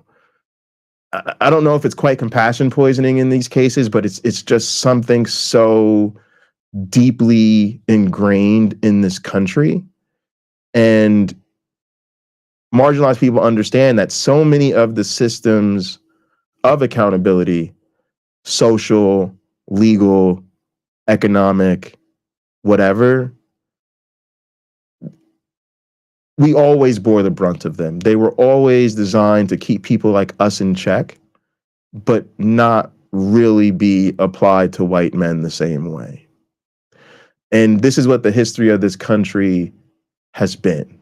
I don't know if it's quite compassion poisoning in these cases, but it's just something so deeply ingrained in this country. And marginalized people understand that so many of the systems of accountability, social, legal, economic, whatever, we always bore the brunt of them. They were always designed to keep people like us in check, but not really be applied to white men the same way. And this is what the history of this country has been.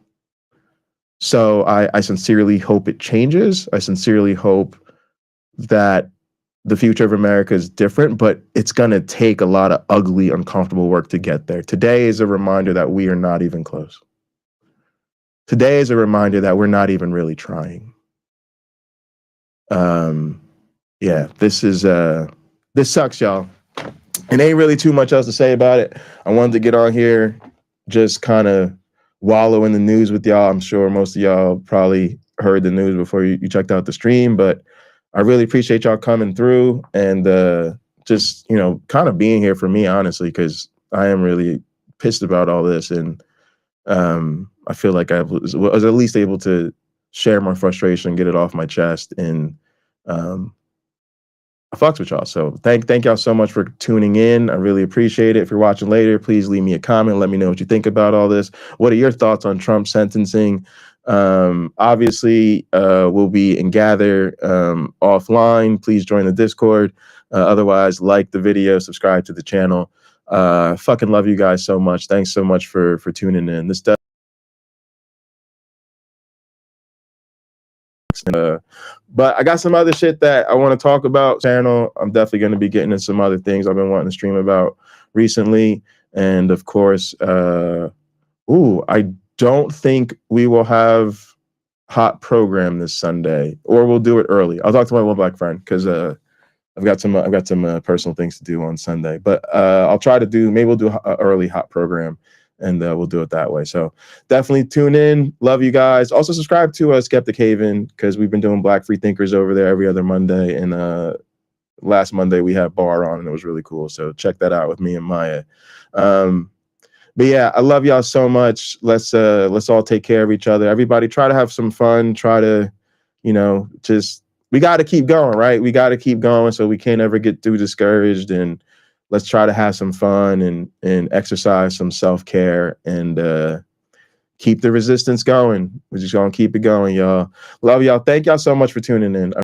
So I sincerely hope it changes. I sincerely hope that the future of America is different, but it's going to take a lot of ugly, uncomfortable work to get there. Today is a reminder that we are not even close. Today is a reminder that we're not even really trying. Yeah, this sucks, y'all. And ain't really too much else to say about it. I wanted to get on here, just kind of wallow in the news with y'all. I'm sure most of y'all probably heard the news before you checked out the stream, but I really appreciate y'all coming through and just, kind of being here for me, honestly, because I am really pissed about all this. And I feel like I was at least able to share my frustration, get it off my chest, and I fucks with y'all. So thank y'all so much for tuning in. I really appreciate it. If you're watching later, please leave me a comment. Let me know what you think about all this. What are your thoughts on Trump's sentencing? Obviously, we'll be in Gather offline. Please join the Discord. Otherwise, like the video, subscribe to the channel. Fucking love you guys so much. Thanks so much for tuning in. This does. But I got some other shit that I want to talk about. Channel. I'm definitely going to be getting into some other things I've been wanting to stream about recently, and of course, I don't think we will have hot program this Sunday, or we'll do it early. I'll talk to my MyOneBlack Friend because I've got some personal things to do on Sunday. But I'll try to do. Maybe we'll do an early hot program, and we'll do it that way. So definitely tune in. Love you guys. Also subscribe to Skeptic Haven because we've been doing Black Free Thinkers over there every other Monday. And last Monday we had Bar on, and it was really cool. So check that out with me and Maya. But yeah, I love y'all so much. Let's all take care of each other. Everybody try to have some fun. Try to, we got to keep going, right? We got to keep going so we can't ever get too discouraged. And let's try to have some fun and exercise some self-care and keep the resistance going. We're just going to keep it going, y'all. Love y'all. Thank y'all so much for tuning in.